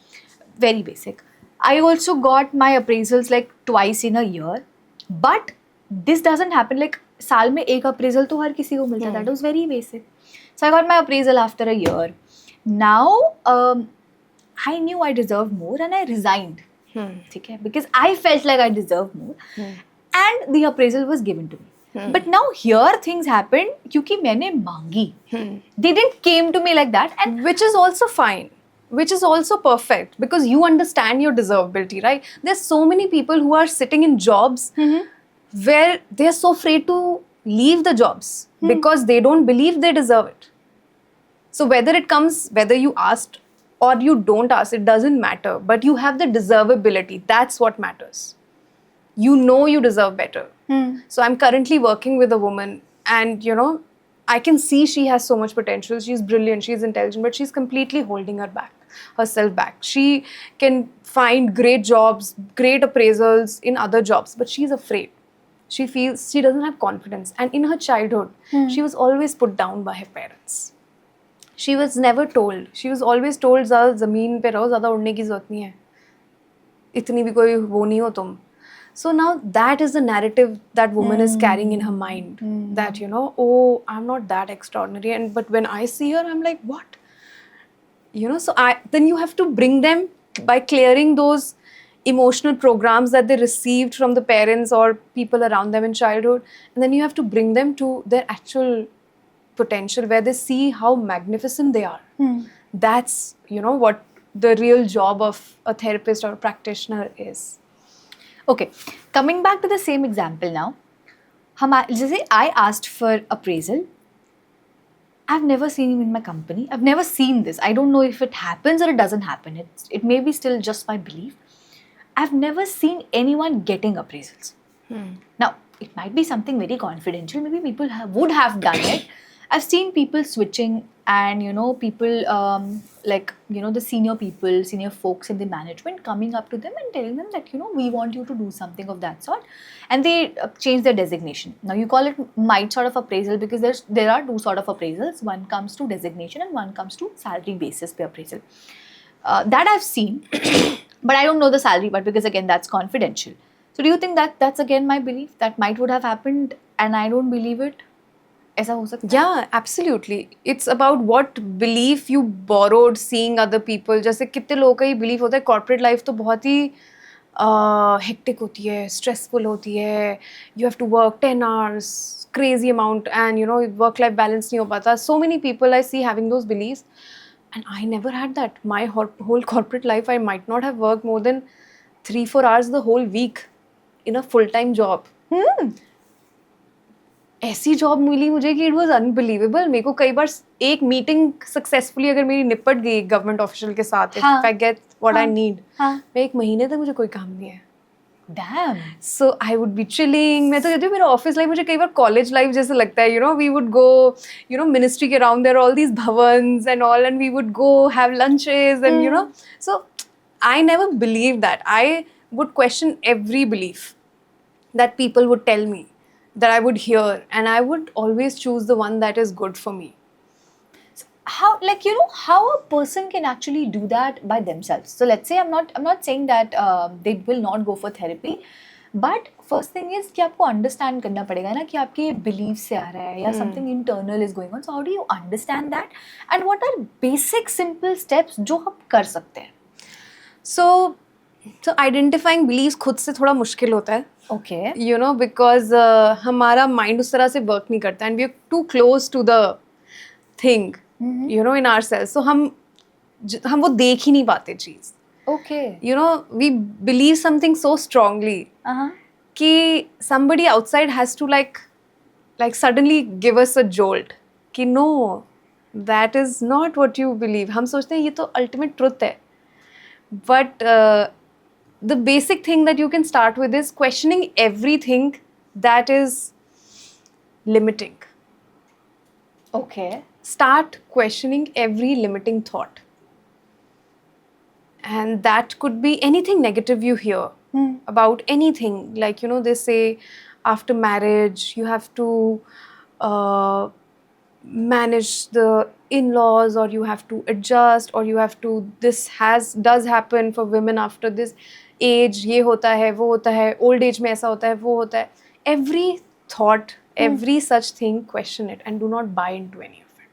Very basic. I also got my appraisals like twice in a year, but this doesn't happen like साल में एक appraisal तो हर किसी को मिलता. That was very basic. So I got my appraisal after a year. Now I knew I deserved more and I resigned. Okay? Because I felt like I deserved more, and the appraisal was given to me. But now here things happened क्योंकि मैंने मांगी. They didn't came to me like that, and which is also fine, which is also perfect, because you understand your deservability, right? There's so many people who are sitting in jobs where they're so afraid to leave the jobs because they don't believe they deserve it. So whether you asked or you don't ask, it doesn't matter, but you have the deservability. That's what matters. You know you deserve better. So I'm currently working with a woman, and I can see she has so much potential. She's brilliant, she's intelligent, but she's completely holding herself back. She can find great jobs, great appraisals in other jobs, but she's afraid. She feels she doesn't have confidence. And in her childhood, she was always put down by her parents. She was never told. She was always told, ज़्यादा ज़मीन पे रहो, ज़्यादा उड़ने की ज़रूरत नहीं है. इतनी भी कोई वो नहीं हो तुम. So now that is the narrative that woman is carrying in her mind. That, oh, I'm not that extraordinary. But when I see her, I'm like, what? So then you have to bring them by clearing those emotional programs that they received from the parents or people around them in childhood. And then you have to bring them to their actual potential where they see how magnificent they are. That's, what the real job of a therapist or a practitioner is. Okay, coming back to the same example now. जैसे I asked for appraisal. I've never seen him in my company. I've never seen this. I don't know if it happens or it doesn't happen. It may be still just my belief. I've never seen anyone getting appraisals. Now, it might be something very confidential. Maybe people would have done it. I've seen people switching, and people the senior folks in the management coming up to them and telling them that we want you to do something of that sort, and they change their designation. Now you call it might sort of appraisal because there are two sort of appraisals. One comes to designation and one comes to salary basis pay appraisal. That I've seen. But I don't know the salary part because again that's confidential. So do you think that that's again my belief that might would have happened and I don't believe it? ऐसा हो सकता है? Yeah, absolutely. It's about what belief you borrowed seeing other people. जैसे कितने लोगों का ही belief होता है corporate life तो बहुत ही hectic होती है, stressful होती है. You have to work 10 hours, crazy amount, and you know work-life balance नहीं हो पाता. So many people I see having those beliefs, and I never had that. My whole corporate life, I might not have worked more than 3-4 hours the whole week in a full-time job. ऐसी job मिली मुझे कि it was unbelievable. मेरे को कई बार एक meeting successfully अगर मेरी निपट गई गवर्नमेंट ऑफिशियल के साथ, if I get what I need, मैं 1 महीने तक मुझे कोई काम नहीं है. Damn. So I would be chilling. मैं तो कहती हूँ मेरा ऑफिस लाइफ मुझे कई बार कॉलेज लाइफ जैसे लगता है. You know we would go, you know ministry के around there all these Bhavans and all, and we would go have lunches and you know. So I never believe that. I would question every belief that people would tell me, that I would hear, and I would always choose the one that is good for me. How, like, you know, how a person can actually do that by themselves? So let's say I'm not saying that they will not go for therapy, but first thing is कि आपको understand करना पड़ेगा ना कि आपके belief से आ रहा है या something internal is going on. So how do you understand that? And what are basic simple steps जो हम कर सकते हैं? So identifying beliefs खुद से थोड़ा मुश्किल होता है. Okay. You know, because हमारा mind उस तरह से work नहीं करता, and we are too close to the thing, you know, in ourselves. So हम वो देख ही नहीं पाते चीज़. Okay. You know, we believe something so strongly कि somebody outside has to like suddenly give us a jolt कि no, that is not what you believe. हम सोचते हैं ये तो ultimate truth है. But the basic thing that you can start with is questioning everything that is limiting. Okay. Start questioning every limiting thought. And that could be anything negative you hear about anything. Like, you know, they say after marriage, you have to manage the in-laws, or you have to adjust, or you have to, does happen for women after this age, ये होता है, वो होता है, old age में ऐसा होता है, वो होता है. Every thought, every such thing, question it and do not buy into any of it.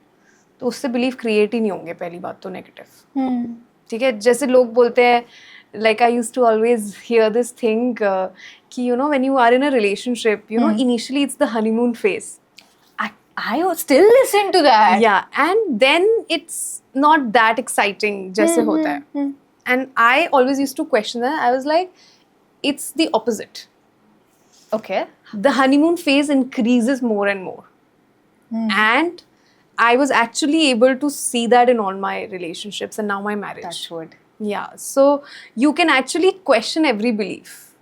तो उससे belief create ही नहीं होंगे. पहली बात तो negative. ठीक है. जैसे लोग बोलते हैं, like I used to always hear this thing कि you know when you are in a relationship, you know initially it's the honeymoon phase. I still listen to that. Yeah, and then it's not that exciting जैसे होता है. And I always used to question that. I was like, it's the opposite. Okay. The honeymoon phase increases more and more. And I was actually able to see that in all my relationships and now my marriage. That's good. Yeah, so you can actually question every belief.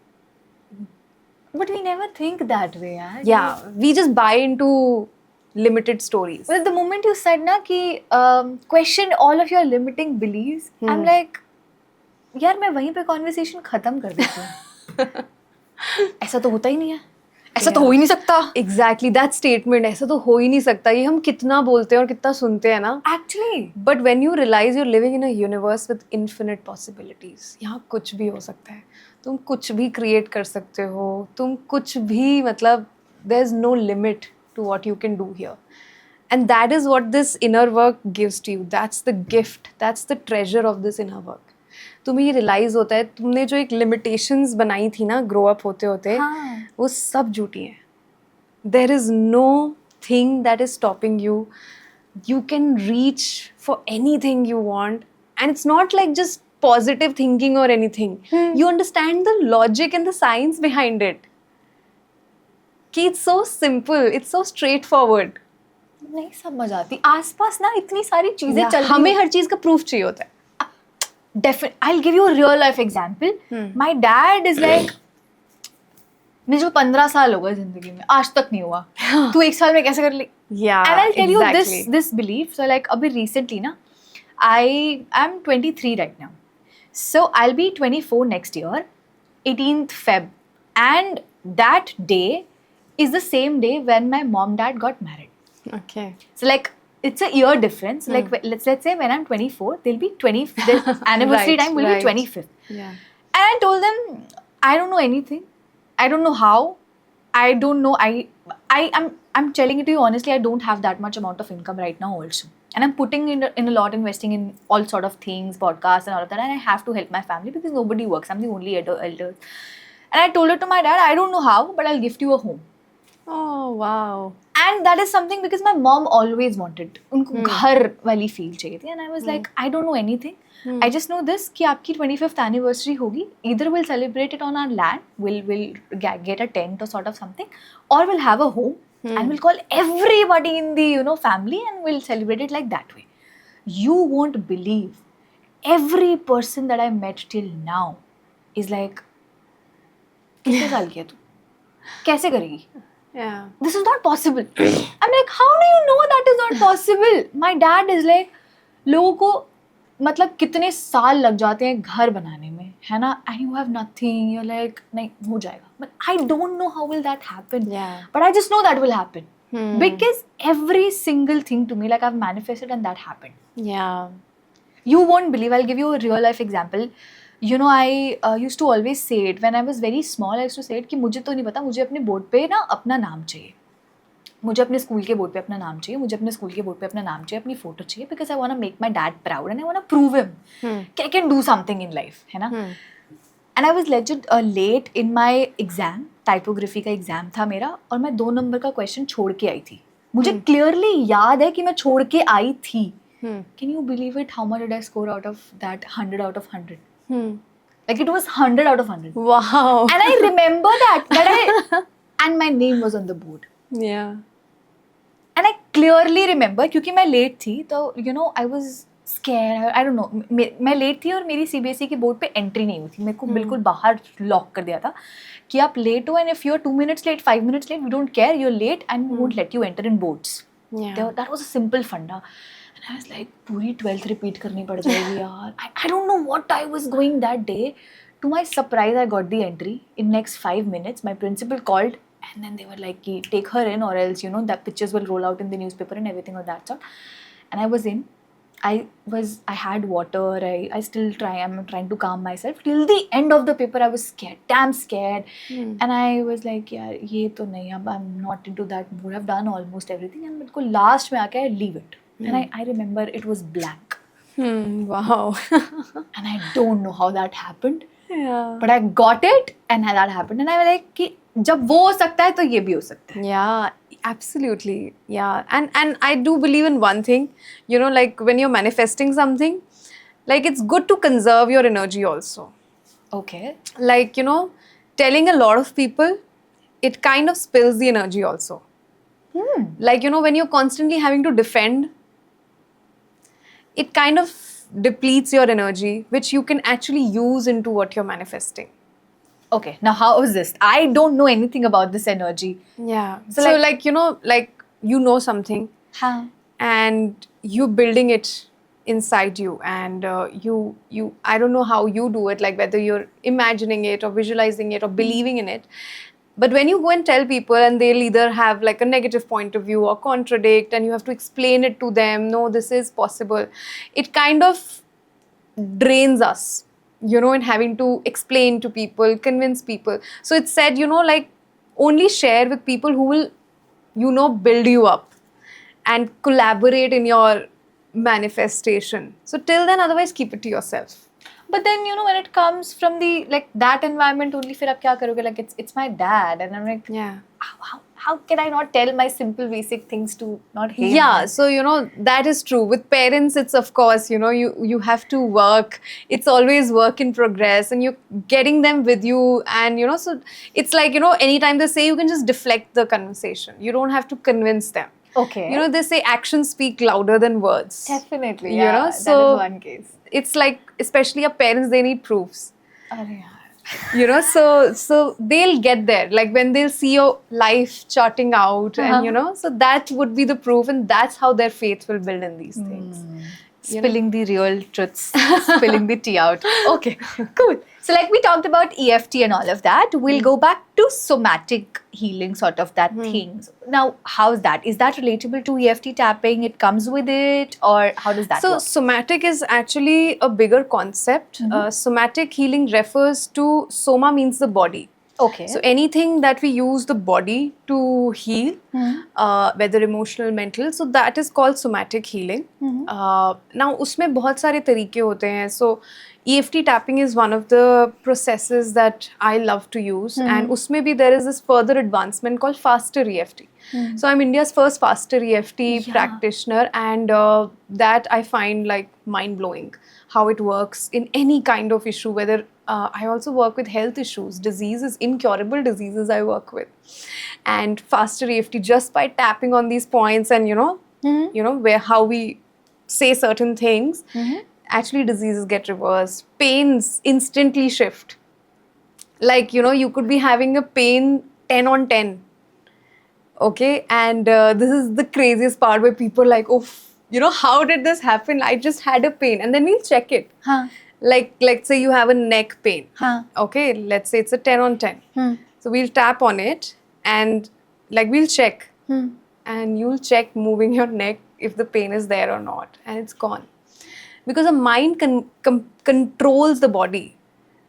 But we never think that way, yaar. Yeah, we just buy into limited stories. Well, the moment you said na कि question all of your limiting beliefs, I'm like, यार मैं वहीं पे conversation खत्म कर देती हूँ. ऐसा तो होता ही नहीं है. ऐसा तो हो ही नहीं सकता. Exactly, that statement, ऐसा तो हो ही नहीं सकता. ये हम कितना बोलते हैं और कितना सुनते हैं ना. Actually. But when you realize you're living in a universe with infinite possibilities, यहाँ कुछ भी हो सकता है. तुम कुछ भी create कर सकते हो. तुम कुछ भी, मतलब there's no limit to what you can do here. And that is what this inner work gives to you. That's the gift. That's the treasure of this inner work. तुम्हें ये रियलाइज होता है तुमने जो एक लिमिटेशंस बनाई थी ना ग्रो अप होते होते, वो सब झूठी हैं. There is no thing that is stopping you. You can reach for anything you want, and it's not like just positive thinking और anything. You understand the logic and the science behind it. कि it's so simple, it's so straightforward. नहीं समझ आती. आसपास ना इतनी सारी चीजें चल रही, हमें हर चीज का प्रूफ चाहिए होता है. Definitely. I'll give you a real life example. My dad is like, मुझे 15 साल हो गए जिंदगी में, आज तक नहीं हुआ. तू 1 साल में कैसे कर ली? Yeah, and I'll tell exactly. you this belief. So like अभी recently ना, I'm 23 right now. So I'll be 24 next year, 18th Feb. And that day is the same day when my mom dad got married. Okay. So like it's a year difference. Like let's say when I'm 24, they'll be 20. Their anniversary Right, time will right. be 25th. Yeah. And I told them, I don't know anything. I don't know how. I don't know. I'm telling it to you honestly. I don't have that much amount of income right now also, and I'm putting in a lot, investing in all sort of things, podcasts and all of that. And I have to help my family because nobody works. I'm the only elder. And I told it to my dad. I don't know how, but I'll gift you a home. Oh, wow. And that is something because my mom always wanted. उनको घर वाली feel चाहिए थी. And I was like, I don't know anything. I just know this कि आपकी 25th anniversary होगी. Either we'll celebrate it on our land, we'll get a tent or sort of something, or we'll have a home and we'll call everybody in the family and we'll celebrate it like that way. You won't believe every person that I met till now is like, कितने साल की है तू? कैसे करेगी? Yeah. This is not possible. I'm like, how do you know that is not possible? My dad is like, लोगों को मतलब कितने साल लग जाते हैं घर बनाने में, है ना? And you have nothing. You're like, नहीं हो जाएगा. But I don't know how will that happen. Yeah. But I just know that will happen. Because every single thing to me, like I've manifested and that happened. Yeah. You won't believe. I'll give you a real life example. I used to always say it when I was very small. I used to say it कि मुझे तो नहीं पता, मुझे अपने board पे ना अपना नाम चाहिए, मुझे अपने स्कूल के बोर्ड पे अपना नाम चाहिए, मुझे अपने स्कूल के बोर्ड पे अपना नाम चाहिए, अपनी फोटो चाहिए, because I want to make my dad proud and I want to prove him कि I can do something in life, है ना? And I was legit late in my exam. Typography का एग्जाम था मेरा और मैं 2 number का question छोड़ के आई थी. मुझे क्लियरली याद है कि मैं छोड़ के आई थी. Can you believe it? How much did I score out of that? 100 out of 100. Like it was 100 out of 100. Wow. And I remember that and my name was on the board. Yeah. And I clearly remember क्योंकि मैं late थी तो I was scared. I don't know. मैं late थी और मेरी CBSE के board पे entry नहीं हुई थी. मेरे को बिल्कुल बाहर lock कर दिया था कि आप late हो and if you're 2 minutes late, 5 minutes late, we don't care. You're late and we won't let you enter in boards. Yeah. That was a simple funda. And I was like, पूरी 12th repeat करनी पड़ जाएगी यार. I don't know what I was going that day. To my surprise, I got the entry. In next 5 minutes, my principal called and then they were like, take her in or else, that pictures will roll out in the newspaper and everything of that sort. And I was in. I had water. I'm trying to calm myself. Till the end of the paper, I was scared, damn scared. And I was like, yeah, ye to nahi, I'm not into that mood. I've done almost everything. And मेरे को last में आके I leave it. And I remember it was blank. Wow. And I don't know how that happened. Yeah. But I got it and that happened. And I was like, कि जब वो हो सकता है तो ये भी हो सकता है. Yeah, absolutely. Yeah. And I do believe in one thing, like when you're manifesting something, like it's good to conserve your energy also. Okay. Like, telling a lot of people, it kind of spills the energy also. Like, when you're constantly having to defend, it kind of depletes your energy, which you can actually use into what you're manifesting. Okay, now how is this? I don't know anything about this energy. Yeah. So like you know something and you're building it inside you and you I don't know how you do it, like whether you're imagining it or visualizing it or believing in it. But when you go and tell people and they'll either have like a negative point of view or contradict and you have to explain it to them, no, this is possible. It kind of drains us, in having to explain to people, convince people. So it's said, like only share with people who will, build you up and collaborate in your manifestation. So till then, otherwise keep it to yourself. But then, when it comes from the, like, that environment only, फिर आप क्या करोगे? Like, it's my dad. And I'm like, yeah, how can I not tell my simple basic things to not hate yeah him? So that is true. With parents, it's of course, you have to work. It's always work in progress and you're getting them with you. And so it's like, anytime they say, you can just deflect the conversation. You don't have to convince them. Okay. They say actions speak louder than words. Definitely, You yeah. know, that so- is one case. It's like, especially your parents, they need proofs. Arey yaar. So they'll get there, like when they'll see your life charting out and so that would be the proof and that's how their faith will build in these things. spilling the real truths, spilling the tea out. Okay, cool. So, like we talked about EFT and all of that, we'll go back to somatic healing, sort of that things. Now, how's that? Is that relatable to EFT tapping? It comes with it, or how does that So work? somatic is actually a bigger concept. Somatic healing refers to soma means the body. Okay. So anything that we use the body to heal, whether emotional, mental, so that is called somatic healing. Now उसमें बहुत सारे तरीके होते हैं. So EFT tapping is one of the processes that I love to use, and उसमें भी there is this further advancement called faster EFT. So I'm India's first faster EFT practitioner, and that I find like mind blowing how it works in any kind of issue, whether I also work with health issues, diseases, incurable diseases I work with. And faster EFT, just by tapping on these points and where how we say certain things, actually diseases get reversed. Pains instantly shift. Like, you could be having a pain 10 on 10. Okay, and this is the craziest part where people are like, oh, how did this happen? I just had a pain. And then we'll check it. Huh. Like, let's say you have a neck pain. Okay, let's say it's a 10 on 10. So we'll tap on it and like we'll check. And you'll check moving your neck if the pain is there or not. And it's gone. Because the mind controls the body.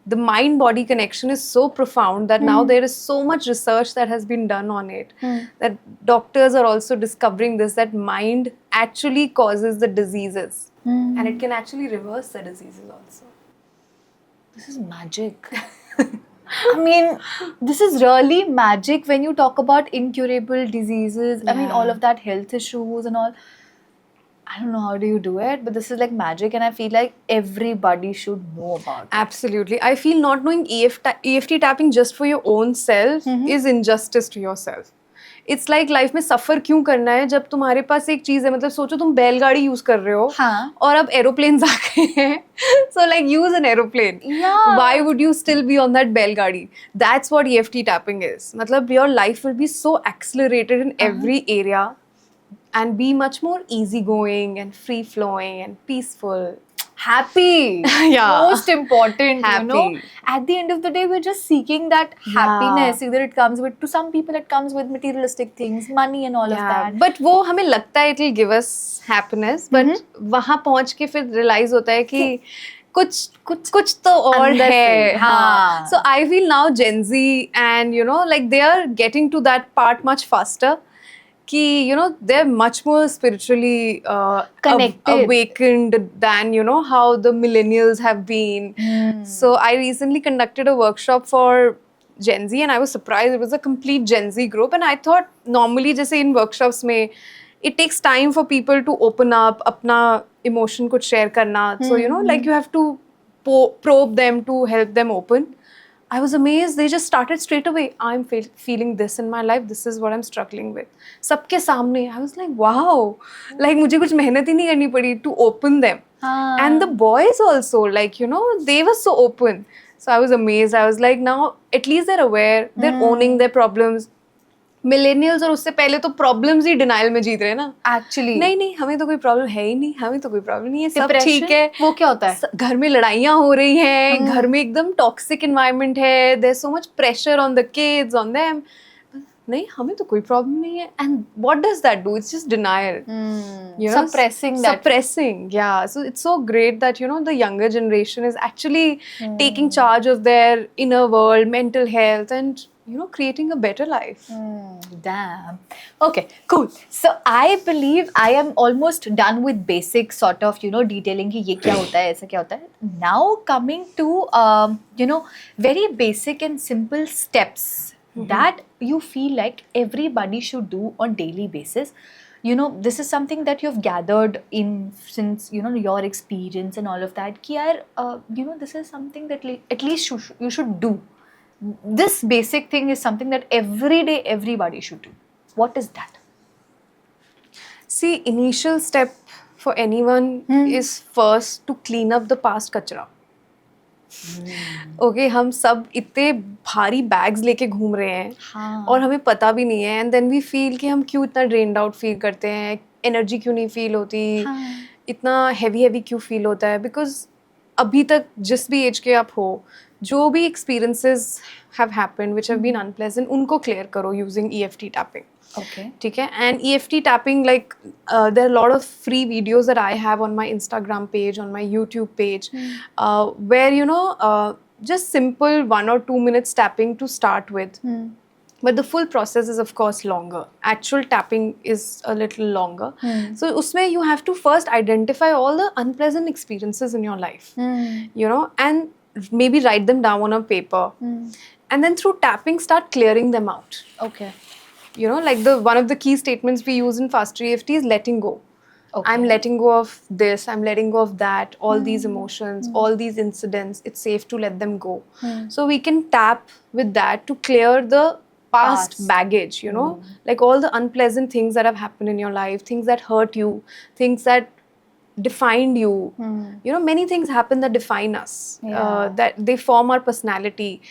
The mind-body connection is so profound that now there is so much research that has been done on it. That doctors are also discovering this, that mind actually causes the diseases. And it can actually reverse the diseases also. This is magic. I mean, this is really magic when you talk about incurable diseases. I mean, all of that health issues and all. I don't know how do you do it, but this is like magic, and I feel like everybody should know about it. Absolutely. I feel not knowing EFT tapping just for your own self is injustice to yourself. It's like life में सफर क्यों करना है जब तुम्हारे पास एक चीज है. मतलब सोचो तुम बैलगाड़ी यूज कर रहे हो और अब एरोप्लेन्स आ गए हैं. So like use an aeroplane. Yeah. Why would you still be on that बैलगाड़ी? That's what EFT tapping is. मतलब your life will be so accelerated in every area and be much more easygoing and free flowing and peaceful. Happy. Yeah. Most important, Happy. At the end of the day, we're just seeking that happiness. Either it comes with, to some people it comes with materialistic things, money and all of that. But वो हमें लगता है it will give us happiness, but वहाँ पहुँच के फिर realize होता है कि कुछ तो और है. हाँ. So I feel now Gen Z and like they are getting to that part much faster. Ki, they're much more spiritually connected, awakened than, how the millennials have been. So I recently conducted a workshop for Gen Z and I was surprised. It was a complete Gen Z group. And I thought normally just in workshops mein, it takes time for people to open up, apna emotion ko share karna. So, like you have to probe them to help them open. I was amazed. They just started straight away. I'm feeling this in my life. This is what I'm struggling with. सबके सामने. I was like, wow. Like मुझे कुछ मेहनत ही नहीं करनी पड़ी to open them. And the boys also, like, they were so open. So I was amazed. I was like, now at least they're aware. They're owning their problems. Millennials और उससे पहले तो प्रॉब्लम्स ही डिनाइल में जीत रहे हैं ना. Actually नहीं हमें तो कोई प्रॉब्लम है ही नहीं. हमें तो कोई प्रॉब्लम नहीं है. सब ठीक है. वो क्या होता है? घर में लड़ाइयाँ हो रही हैं. घर में एकदम टॉक्सिक एनवायरनमेंट है. There so much pressure on the kids on them. नहीं हमें तो कोई प्रॉब्लम नहीं है. And what does that do? It's just denial. suppressing. Yeah. So it's so great that the younger generation is actually taking charge of their inner world, mental health, and creating a better life. Damn. Okay, cool. So I believe I am almost done with basic sort of, detailing कि ये क्या होता है, ऐसा क्या होता है. Now coming to, very basic and simple steps that you feel like everybody should do on daily basis. This is something that you've gathered in since, your experience and all of that. Ki yaar, this is something that at least you should do. This basic thing is something that every day everybody should do. What is that? See, initial step for anyone is first to clean up the past kachra. Okay, हम सब इतने भारी bags लेके घूम रहे हैं और हमें पता भी नहीं है. एंड देन वी फील कि हम क्यों इतना ड्रेन्ड आउट फील करते हैं, एनर्जी क्यों नहीं फील होती, इतना हैवी क्यों फील होता है, बिकॉज अभी तक जिस भी एज के आप हो, जो भी experiences have happened which have been unpleasant, उनको क्लियर करो यूजिंग EFT टैपिंग. Okay. ठीक है. And EFT tapping, like there are a lot of free videos that I have on my Instagram page, on my YouTube page, where just simple 1 or 2 minutes tapping to start with. But the full process is of course longer. Actual tapping is a little longer. So usme you have to first identify all the unpleasant experiences in your life, and maybe write them down on a paper, and then through tapping start clearing them out. Okay. Like one of the key statements we use in Faster EFT is letting go. Okay. I'm letting go of this, I'm letting go of that, all these emotions, all these incidents. It's safe to let them go. So we can tap with that to clear the past baggage, like all the unpleasant things that have happened in your life, things that hurt you, things that defined you. Many things happen that define us, that they form our personality.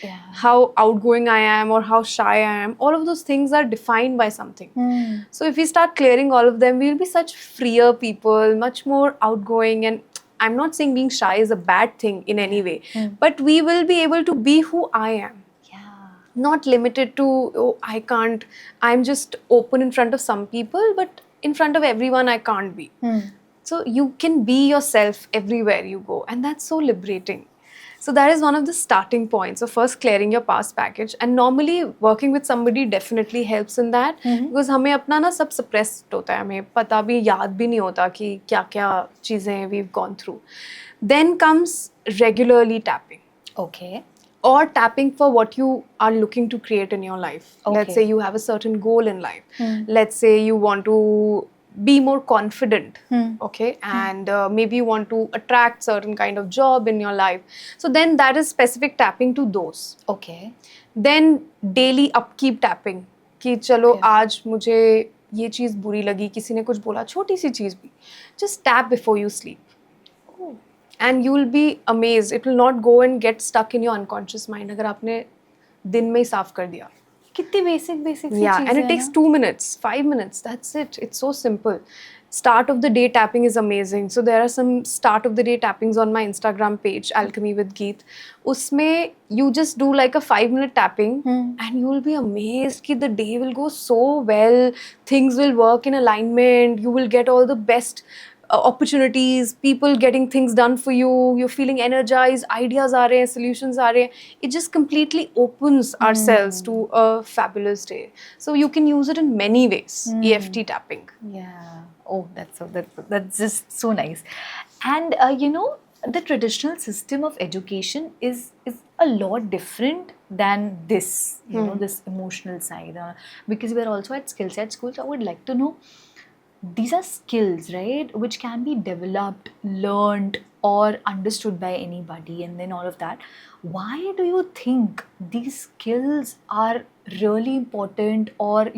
How outgoing I am or how shy I am, all of those things are defined by something. So if we start clearing all of them, we'll be such freer people, much more outgoing. And I'm not saying being shy is a bad thing in any way, but we will be able to be who I am. Not limited to, oh, I can't, I'm just open in front of some people, but in front of everyone I can't be. So you can be yourself everywhere you go, and that's so liberating. So that is one of the starting points. So first clearing your past baggage, and normally working with somebody definitely helps in that, because हमें अपना ना सब suppressed होता है, हमें पता भी याद भी नहीं होता कि क्या क्या चीजें we've gone through. Then comes regularly tapping. Okay. Or tapping for what you are looking to create in your life. Okay. Let's say you have a certain goal in life. Let's say you want to be more confident, okay, and maybe you want to attract certain kind of job in your life. So then that is specific tapping to those. Okay. Then daily upkeep tapping, कि चलो आज मुझे ये चीज़ बुरी लगी, किसी ने कुछ बोला, छोटी सी चीज़ भी, just tap before you sleep. And you will be amazed. It will not go and get stuck in your unconscious mind अगर आपने दिन में ही साफ कर दिया. कितनी basic Yeah, and it takes 2 minutes, 5 minutes. That's it. It's so simple. Start of the day tapping is amazing. So there are some start of the day tappings on my Instagram page, Alchemy with Geet. Usme you just do like a 5-minute tapping, and you will be amazed that the day will go so well. Things will work in alignment. You will get all the best opportunities, people getting things done for you, you're feeling energized, ideas are there, solutions are there. It just completely opens ourselves to a fabulous day. So you can use it in many ways. EFT tapping. Yeah. Oh, that's just so nice. And the traditional system of education is a lot different than this, this emotional side. Because we're also at skill set school, so I would like to know, these are skills, right, which can be developed, learned, or understood by anybody, and then all of that. Why do you think these skills are really important, or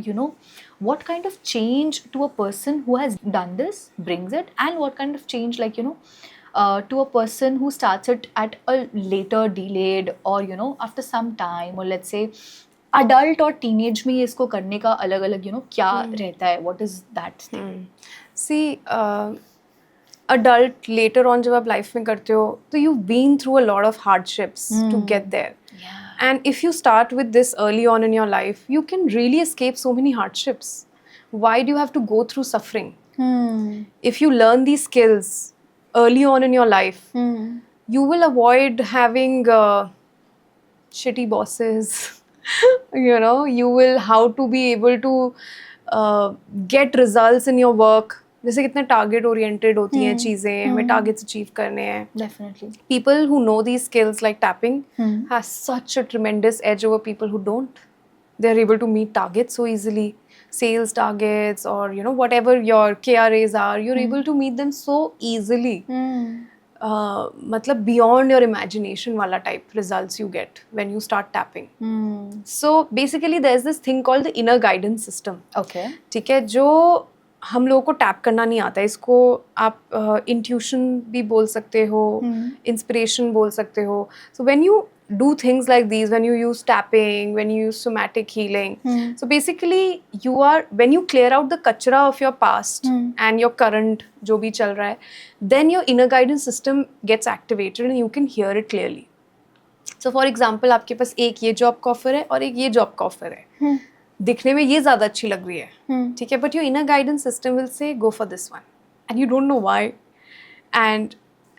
what kind of change to a person who has done this brings it, and what kind of change, like to a person who starts it at a later delayed, or after some time, or let's say adult और teenage में इसको करने का अलग अलग क्या रहता है, what is that thing? See, adult later on जब आप लाइफ में करते हो, तो you've been through a lot of hardships to get there. And if you start with this early on in your life, you can really escape so many hardships. Why do you have to go through suffering? If you learn these skills early on in your life, you will avoid having shitty bosses. You will how to be able to get results in your work. जैसे कितने target oriented होती हैं चीज़ें, हमें targets achieve करने हैं. Definitely. People who know these skills like tapping has such a tremendous edge over people who don't. They're able to meet targets so easily. Sales targets, or whatever your KRAs are, you're able to meet them so easily. मतलब beyond your imagination wala type results you get when you start tapping. So basically there's this thing called the inner guidance system. Okay. ठीक है, जो हम लोगों को tap करना नहीं आता. इसको आप इंट्यूशन भी बोल सकते हो, इंस्पिरेशन बोल सकते हो. So when you do things like these, when you use tapping, when you use somatic healing. So basically, when you clear out the kachra of your past and your current, jo bhi chal raha hai, then your inner guidance system gets activated and you can hear it clearly. So for example, आपके पास एक ये job का offer है और एक ये job का offer है. दिखने में ये ज़्यादा अच्छी लग रही है, ठीक है, but your inner guidance system will say go for this one and you don't know why.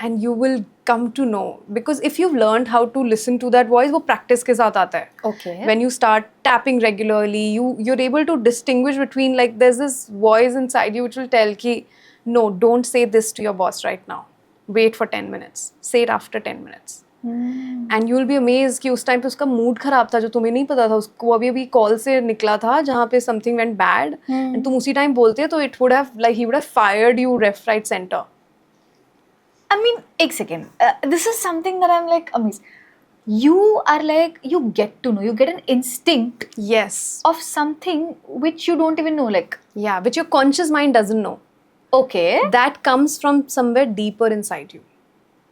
And you will come to know, because if you've learned how to listen to that voice, वो practice के साथ आता है. Okay. When you start tapping regularly, you're able to distinguish between, like, there's this voice inside you which will tell ki, no, don't say this to your boss right now. Wait for 10 minutes. Say it after 10 minutes. And you will be amazed कि उस time पे उसका mood खराब था जो तुम्हें नहीं पता था. उसको अभी कॉल से निकला था जहाँ पे something went bad, and तुम उसी टाइम बोलते तो it would have, like, he would have fired you left, right, center. I mean, एक second. This is something that I'm like amazed. You are like, you get to know, you get an instinct Yes. of something which you don't even know. Like, Yeah, which your conscious mind doesn't know. okay, That comes from somewhere deeper inside you.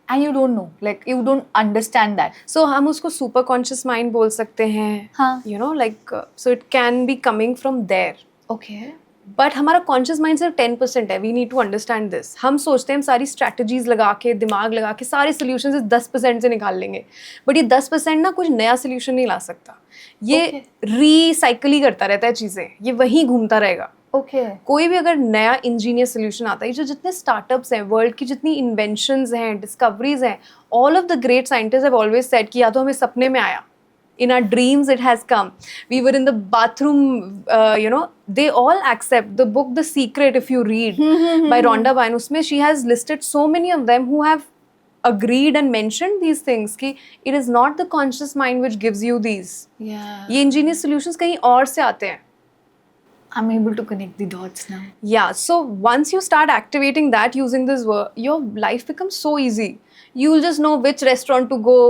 and you don't know, like, you don't understand that. So हम उसको super conscious mind बोल सकते हैं. हाँ. You know, like, so it can be coming from there. Okay. But हमारा conscious mind सिर्फ 10% है. We need to understand this. हम सोचते हैं हम सारी स्ट्रैटेजीज लगा के, दिमाग लगा के, सारे सोल्यूशन 10% से निकाल लेंगे, बट ये 10% ना कुछ नया सोल्यूशन नहीं ला सकता. ये रीसाइकिल ही करता रहता है चीज़ें, ये वहीं घूमता रहेगा. Okay. कोई भी अगर नया इंजीनियर सोल्यूशन आता है, जो जितने स्टार्टअप्स हैं, वर्ल्ड की जितनी इन्वेंशंस हैं, डिस्कवरीज हैं, all of the great scientist have always said कि या तो हमें सपने में आया, in our dreams it has come, we were in the bathroom, they all accept the book The Secret, if you read, by Rhonda Byrne. Usme she has listed so many of them who have agreed and mentioned these things कि it is not the conscious mind which gives you these. Yeah. ये ingenious solutions कहीं और से आते हैं. I'm able to connect the dots now. Yeah, so once you start activating that using this work, your life becomes so easy. You'll just know which restaurant to go.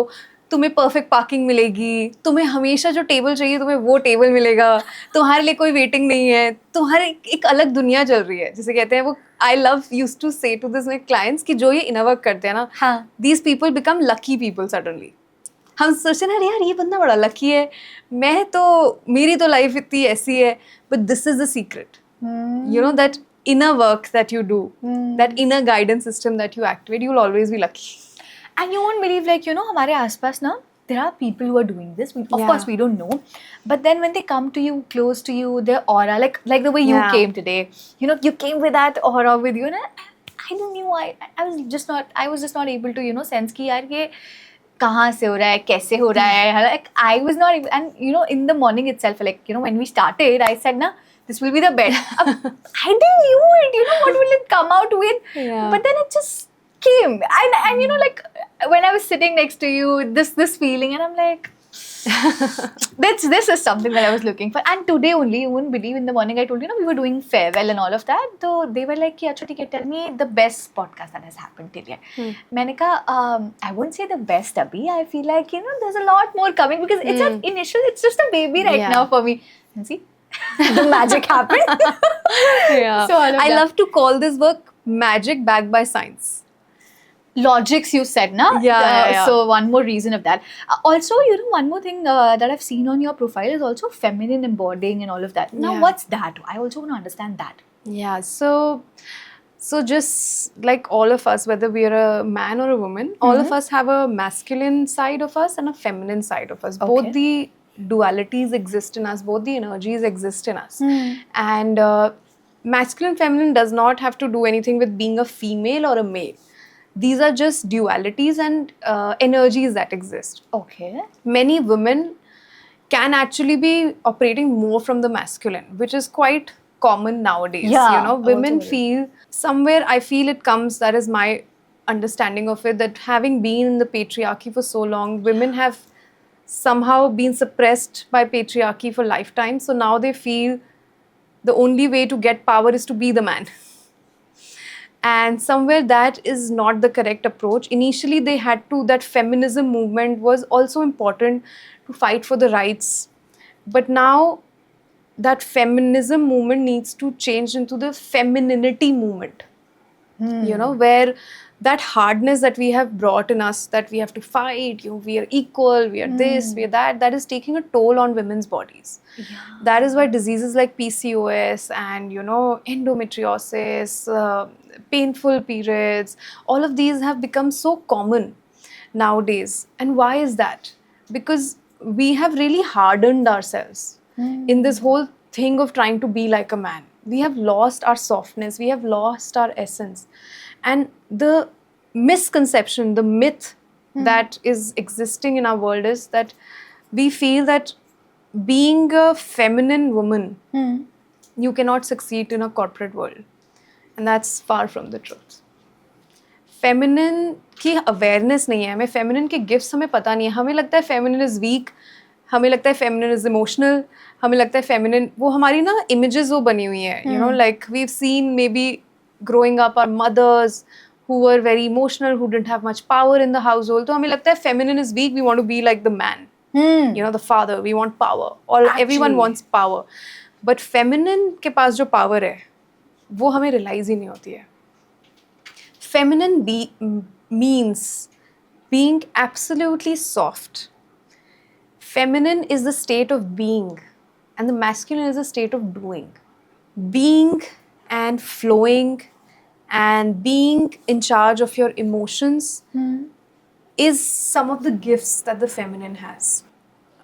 तुम्हें perfect parking मिलेगी, तुम्हें हमेशा जो table चाहिए तुम्हें वो table मिलेगा, तुम्हारे लिए कोई वेटिंग नहीं है, तुम्हारे एक अलग दुनिया चल रही है. जिसे कहते हैं वो, आई लव यूज्ड टू से टू दिस माय क्लाइंट्स कि जो ये इनर वर्क करते हैं ना, हाँ. These people become lucky people suddenly. हम सोचते हैं यार ये बंदा बड़ा लकी है, मेरी तो लाइफ इतनी ऐसी है, but this is the secret. You know, that inner work that you do, that inner guidance system that you activate, you will always be lucky. And you won't believe, like, हमारे आसपास ना, there are people who are doing this. Of Yeah. course, we don't know. But then when they come to you, close to you, their aura, like the way you Yeah. came today, you came with that aura with you. And I don't know, I was just not able to, sense कि यार ये कहाँ से हो रहा है, कैसे हो रहा है. Like, I was not able, and in the morning itself, like, when we started, I said, this will be the bed. I didn't knew it, what will it come out with? Yeah. But then it just came, and like, when I was sitting next to you, this feeling, and I'm like, this is something that I was looking for. And today only, you wouldn't believe, in the morning I told you, we were doing farewell and all of that, so they were like, अच्छा ठीक है, tell me the best podcast that has happened till yet. मैंने कहा, I won't say the best abhi, I feel like, there's a lot more coming, because it's an initial, it's just a baby right Yeah. now for me. And see, the magic happened. Yeah. So all of I that. love to call this work magic backed by science. Logics, you said, na? Yeah. So one more reason of that. Also, one more thing that I've seen on your profile is also feminine embodying and all of that. Now, Yeah. what's that? I also want to understand that. Yeah, so just like all of us, whether we are a man or a woman, all of us have a masculine side of us and a feminine side of us. Okay. Both the dualities exist in us, both the energies exist in us. And masculine, feminine does not have to do anything with being a female or a male. These are just dualities and energies that exist. Okay. Many women can actually be operating more from the masculine, which is quite common nowadays. Yeah, Women also feel somewhere, I feel it comes, that is my understanding of it, that having been in the patriarchy for so long, women have somehow been suppressed by patriarchy for lifetime. So now they feel the only way to get power is to be the man. And somewhere that is not the correct approach. Initially, they had to, that feminism movement was also important to fight for the rights. But now, that feminism movement needs to change into the femininity movement. Where that hardness that we have brought in us, that we have to fight, we are equal, we are this, we are that, that is taking a toll on women's bodies. Yeah. That is why diseases like PCOS and endometriosis, painful periods, all of these have become so common nowadays. And why is that? Because we have really hardened ourselves in this whole thing of trying to be like a man. We have lost our softness, we have lost our essence. And the misconception, the myth that is existing in our world is that we feel that being a feminine woman, you cannot succeed in a corporate world. And that's far from the truth. Feminine की awareness नहीं है, हमें feminine के gifts हमें पता नहीं है. हमें लगता है फेमिनिन इज़ वीक, हमें लगता है फेमिनिन इज़ इमोशनल, हमें लगता है फेमिनिन, वो हमारी ना इमेजेस वो बनी हुई हैं, like we have seen maybe growing up our mothers who were very emotional, who didn't have much power in the household. तो हमें लगता है feminine is weak, we want to be like the man, the father, we want power, or everyone wants power. But feminine के पास जो power है, वो हमें realize ही नहीं होती है. Feminine means being absolutely soft. Feminine is the state of being, and the masculine is the state of doing. Being and flowing and being in charge of your emotions is some of the gifts that the feminine has.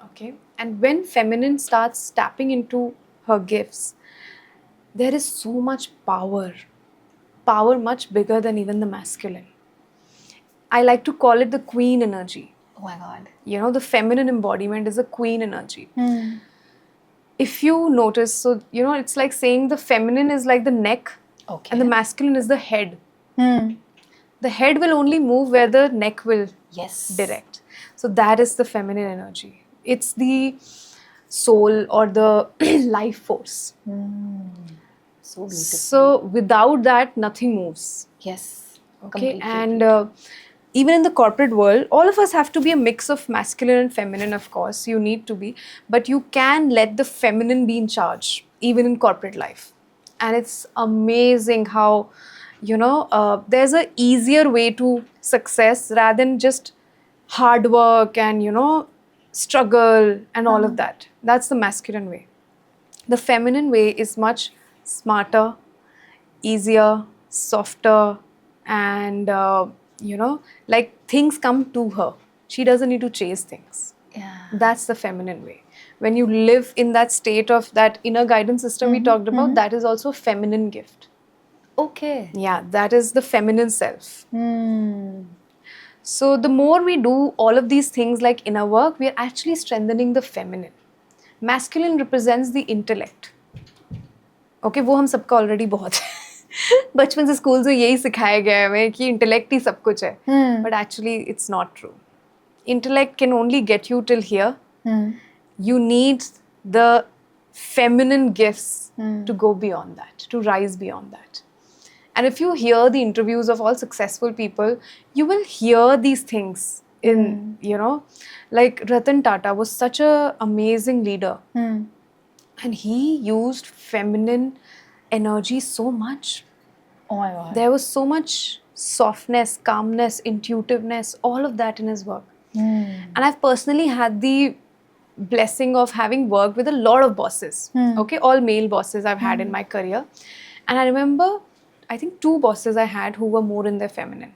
Okay? And when feminine starts tapping into her gifts, there is so much power much bigger than even the masculine. I like to call it the queen energy. Oh my God. The feminine embodiment is a queen energy. If you notice, so it's like saying the feminine is like the neck, Okay. and the masculine is the head. The head will only move where the neck will direct. So that is the feminine energy. It's the soul or the life force. So beautiful. So without that, nothing moves. Yes. Okay, Completely. and even in the corporate world, all of us have to be a mix of masculine and feminine, of course. You need to be. But you can let the feminine be in charge, even in corporate life. And it's amazing how, there's an easier way to success rather than just hard work and, struggle and all of that. That's the masculine way. The feminine way is much smarter, easier, softer, and like things come to her. She doesn't need to chase things. Yeah. That's the feminine way. When you live in that state of that inner guidance system we talked about, that is also a feminine gift. Okay. Yeah, that is the feminine self. So the more we do all of these things like inner work, we are actually strengthening the feminine. Masculine represents the intellect. Okay, वो हम सबका already बहुत है. बचपन से school से यही सिखाया गया है हमें कि इंटेलेक्ट ही सब कुछ है. But actually it's not true. Intellect can only get you till here. You need the feminine gifts to go beyond that, to rise beyond that. And if you hear the interviews of all successful people, you will hear these things in, like Ratan Tata was such an amazing leader. And he used feminine energy so much. Oh my God. There was so much softness, calmness, intuitiveness, all of that in his work. And I've personally had the blessing of having worked with a lot of bosses. Okay, all male bosses I've had in my career. And I remember, I think 2 bosses I had who were more in their feminine.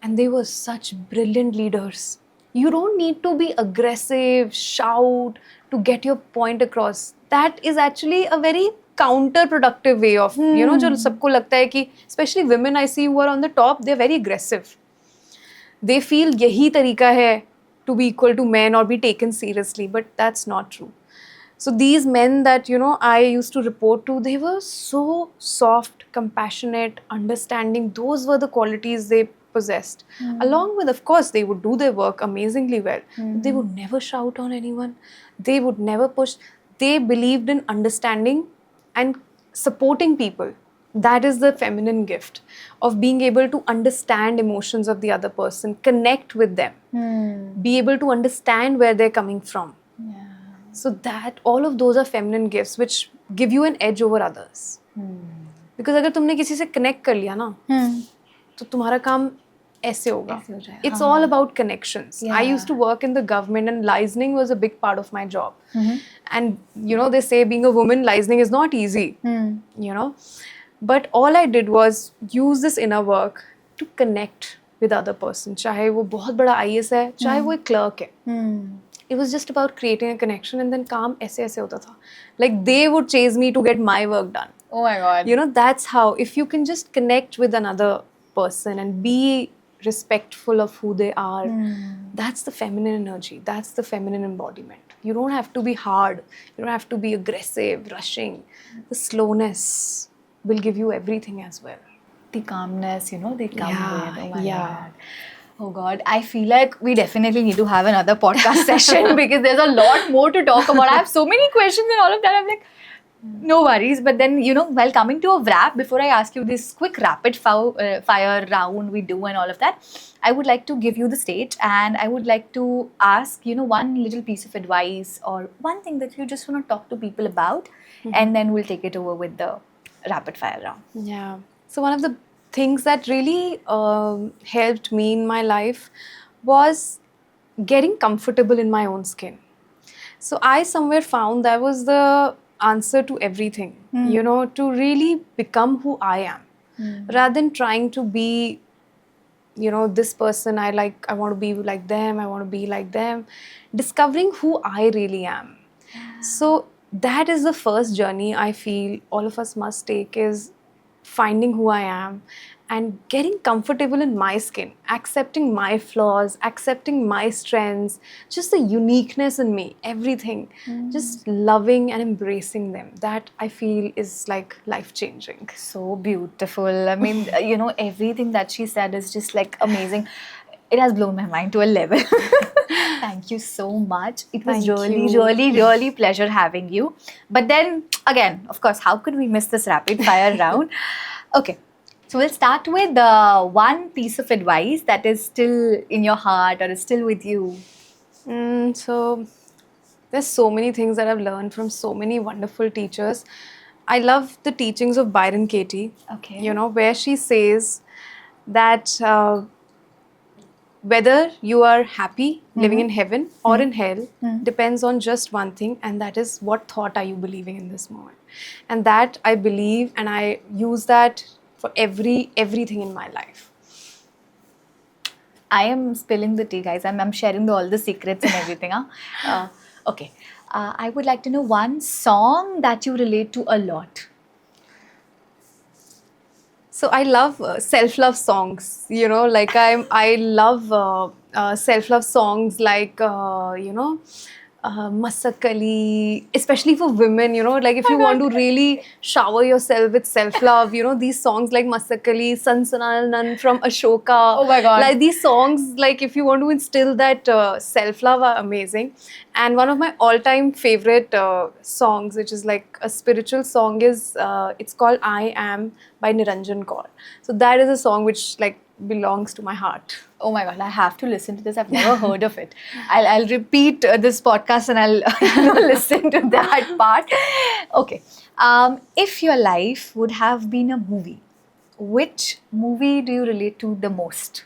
And they were such brilliant leaders. You don't need to be aggressive, shout to get your point across. That is actually a very counterproductive way of, जो सबको लगता है कि, especially women I see who are on the top, they're very aggressive. They feel यही तरीका है to be equal to men or be taken seriously, but that's not true. So these men that, I used to report to, they were so soft, compassionate, understanding. Those were the qualities they possessed. Along with, of course, they would do their work amazingly well. They would never shout on anyone. They would never push. They believed in understanding and supporting people. That is the feminine gift of being able to understand emotions of the other person, connect with them, be able to understand where they're coming from. So that all of those are feminine gifts which give you an edge over others. Because अगर तुमने किसी से connect कर लिया ना, तो तुम्हारा काम ऐसे होगा. ऐसे हो जाएगा. It's हाँ. all about connections. I Yeah. used to work in the government and licensing was a big part of my job. Mhm. And you know, they say being a woman, licensing is not easy, you know. But all I did was use this inner work to connect with other person. चाहे वो बहुत बड़ा IAS है, चाहे वो एक clerk है. It was just about creating a connection and then काम ऐसे ऐसे होता था. Like they would chase me to get my work done. Oh my God. You know, that's how, if you can just connect with another person and be respectful of who they are, that's the feminine energy, that's the feminine embodiment. You don't have to be hard, you don't have to be aggressive, rushing. The slowness will give you everything as well. The calmness, you know, they come Yeah, with. Oh my yeah. God. Oh God, I feel like we definitely need to have another podcast session because there's a lot more to talk about. I have so many questions and all of that. I'm like, no worries. But then, you know, while coming to a wrap, before I ask you this quick rapid fire round we do and all of that, I would like to give you the stage and I would like to ask, you know, one little piece of advice or one thing that you just want to talk to people about, and then we'll take it over with the rapid fire round. Yeah. So one of the things that really helped me in my life was getting comfortable in my own skin. So I somewhere found that was the answer to everything, you know, to really become who I am, rather than trying to be, you know, this person, I want to be like them, I want to be like them. Discovering who I really am. So that is the first journey I feel all of us must take, is finding who I am and getting comfortable in my skin, accepting my flaws, accepting my strengths, just the uniqueness in me, everything, just loving and embracing them. That I feel is like life-changing. So beautiful. I mean, you know, everything that she said is just like amazing. It has blown my mind to a level. Thank you so much. It was Thank really, you. really, really pleasure having you. But then again, of course, how could we miss this rapid fire round? Okay. So we'll start with one piece of advice that is still in your heart or is still with you. So there's so many things that I've learned from so many wonderful teachers. I love the teachings of Byron Katie. Okay. You know, where she says that whether you are happy living in heaven or in hell depends on just one thing, and that is what thought are you believing in this moment. And that I believe, and I use that for everything in my life. I am spilling the tea, guys. I'm sharing all the secrets and everything. Huh? Okay. I would like to know one song that you relate to a lot. So I love self-love songs. You know, like I love self-love songs like you know, Masakali, especially for women. You know, like if you want to really shower yourself with self-love, you know, these songs like Masakali, Sansananan from Ashoka. Oh my God. Like these songs, like if you want to instill that self-love, are amazing. And one of my all-time favorite songs, which is like a spiritual song, is it's called "I Am" by Niranjan Kaur. So that is a song which like belongs to my heart. Oh my God, I have to listen to this. I've never heard of it. I'll repeat this podcast and I'll listen to that part. Okay. If your life would have been a movie, which movie do you relate to the most?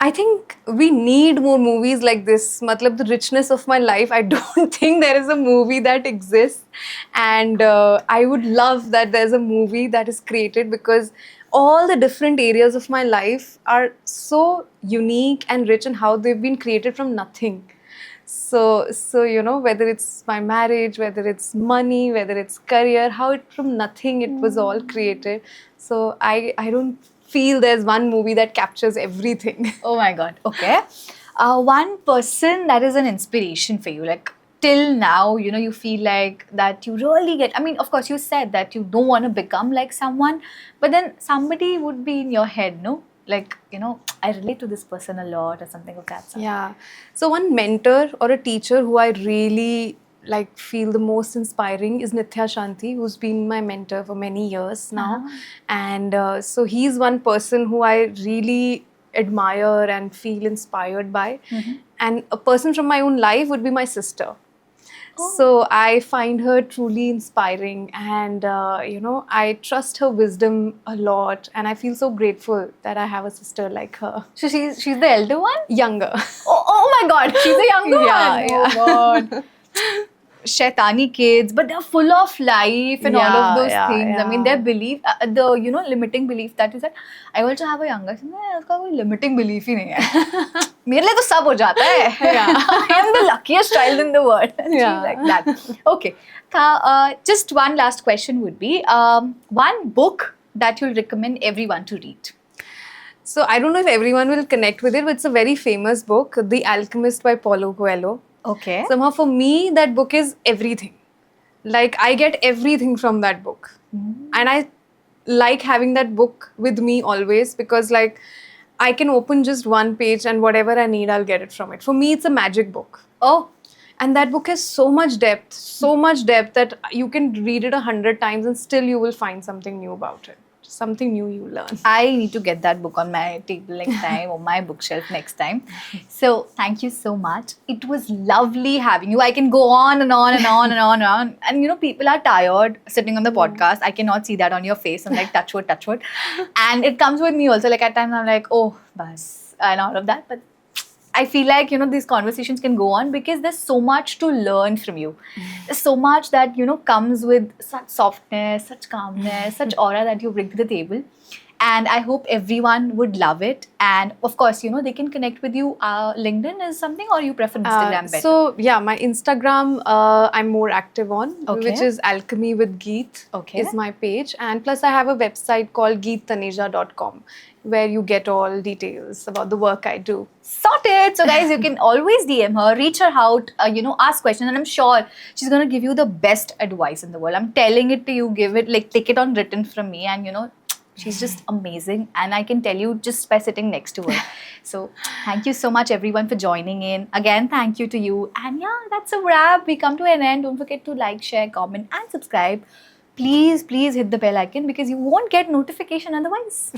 I think we need more movies like this. Matlab, the richness of my life, I don't think there is a movie that exists. And I would love that there's a movie that is created, because all the different areas of my life are so unique and rich in how they've been created from nothing. So you know, whether it's my marriage, whether it's money, whether it's career, how it from nothing it was all created. So I don't feel there's one movie that captures everything. Oh my God. Okay. One person that is an inspiration for you, like till now, you know, you feel like that you really get. I mean, of course, you said that you don't want to become like someone, but then somebody would be in your head, no? Like, you know, I relate to this person a lot or something of that sort. Yeah. So one mentor or a teacher who I really like feel the most inspiring is Nithya Shanti, who's been my mentor for many years now. And so he's one person who I really admire and feel inspired by. And a person from my own life would be my sister. So I find her truly inspiring, and I trust her wisdom a lot, and I feel so grateful that I have a sister like her. So she's the elder one? Younger. Oh my god, she's a younger Yeah, one. yeah. Oh god. Shaitani kids, but they're full of life and all of Yeah, those yeah, things. I mean, yeah. their belief, the limiting belief that is that I also have a younger son. उसका कोई limiting belief ही नहीं है. मेरे लिए तो सब हो जाता है. Yeah. I'm the luckiest child in the world. And Yeah. she's like that. Okay. Just one last question would be one book that you'll recommend everyone to read. So I don't know if everyone will connect with it, but it's a very famous book, The Alchemist by Paulo Coelho. Okay. Somehow for me, that book is everything. Like I get everything from that book. And I like having that book with me always, because like I can open just one page and whatever I need, I'll get it from it. For me, it's a magic book. Oh, And that book has so much depth that you can read it 100 times and still you will find something new about it. Something new you learn. I need to get that book on my table next time or my bookshelf next time. So thank you so much. It was lovely having you. I can go on and on and on and on and on. And people are tired sitting on the podcast. I cannot see that on your face. I'm like, touch wood, touch wood. And it comes with me also. Like at times I'm like, oh, bas, and all of that. But I feel like, these conversations can go on because there's so much to learn from you. There's so much that, comes with such softness, such calmness, such aura that you bring to the table. And I hope everyone would love it. And of course, they can connect with you. LinkedIn is something, or you prefer Instagram better? So yeah, my Instagram I'm more active on, Okay. which is Alchemy with Geet. Okay. Is my page, and plus I have a website called geettaneja.com where you get all details about the work I do. Sorted. So guys, you can always DM her, reach her out, ask questions, and I'm sure she's gonna give you the best advice in the world. I'm telling it to you, give it, take it on written from me, and she's just amazing, and I can tell you just by sitting next to her. So thank you so much everyone for joining in. Again, thank you to you. And yeah, that's a wrap. We come to an end. Don't forget to like, share, comment, and subscribe. Please hit the bell icon because you won't get notification otherwise.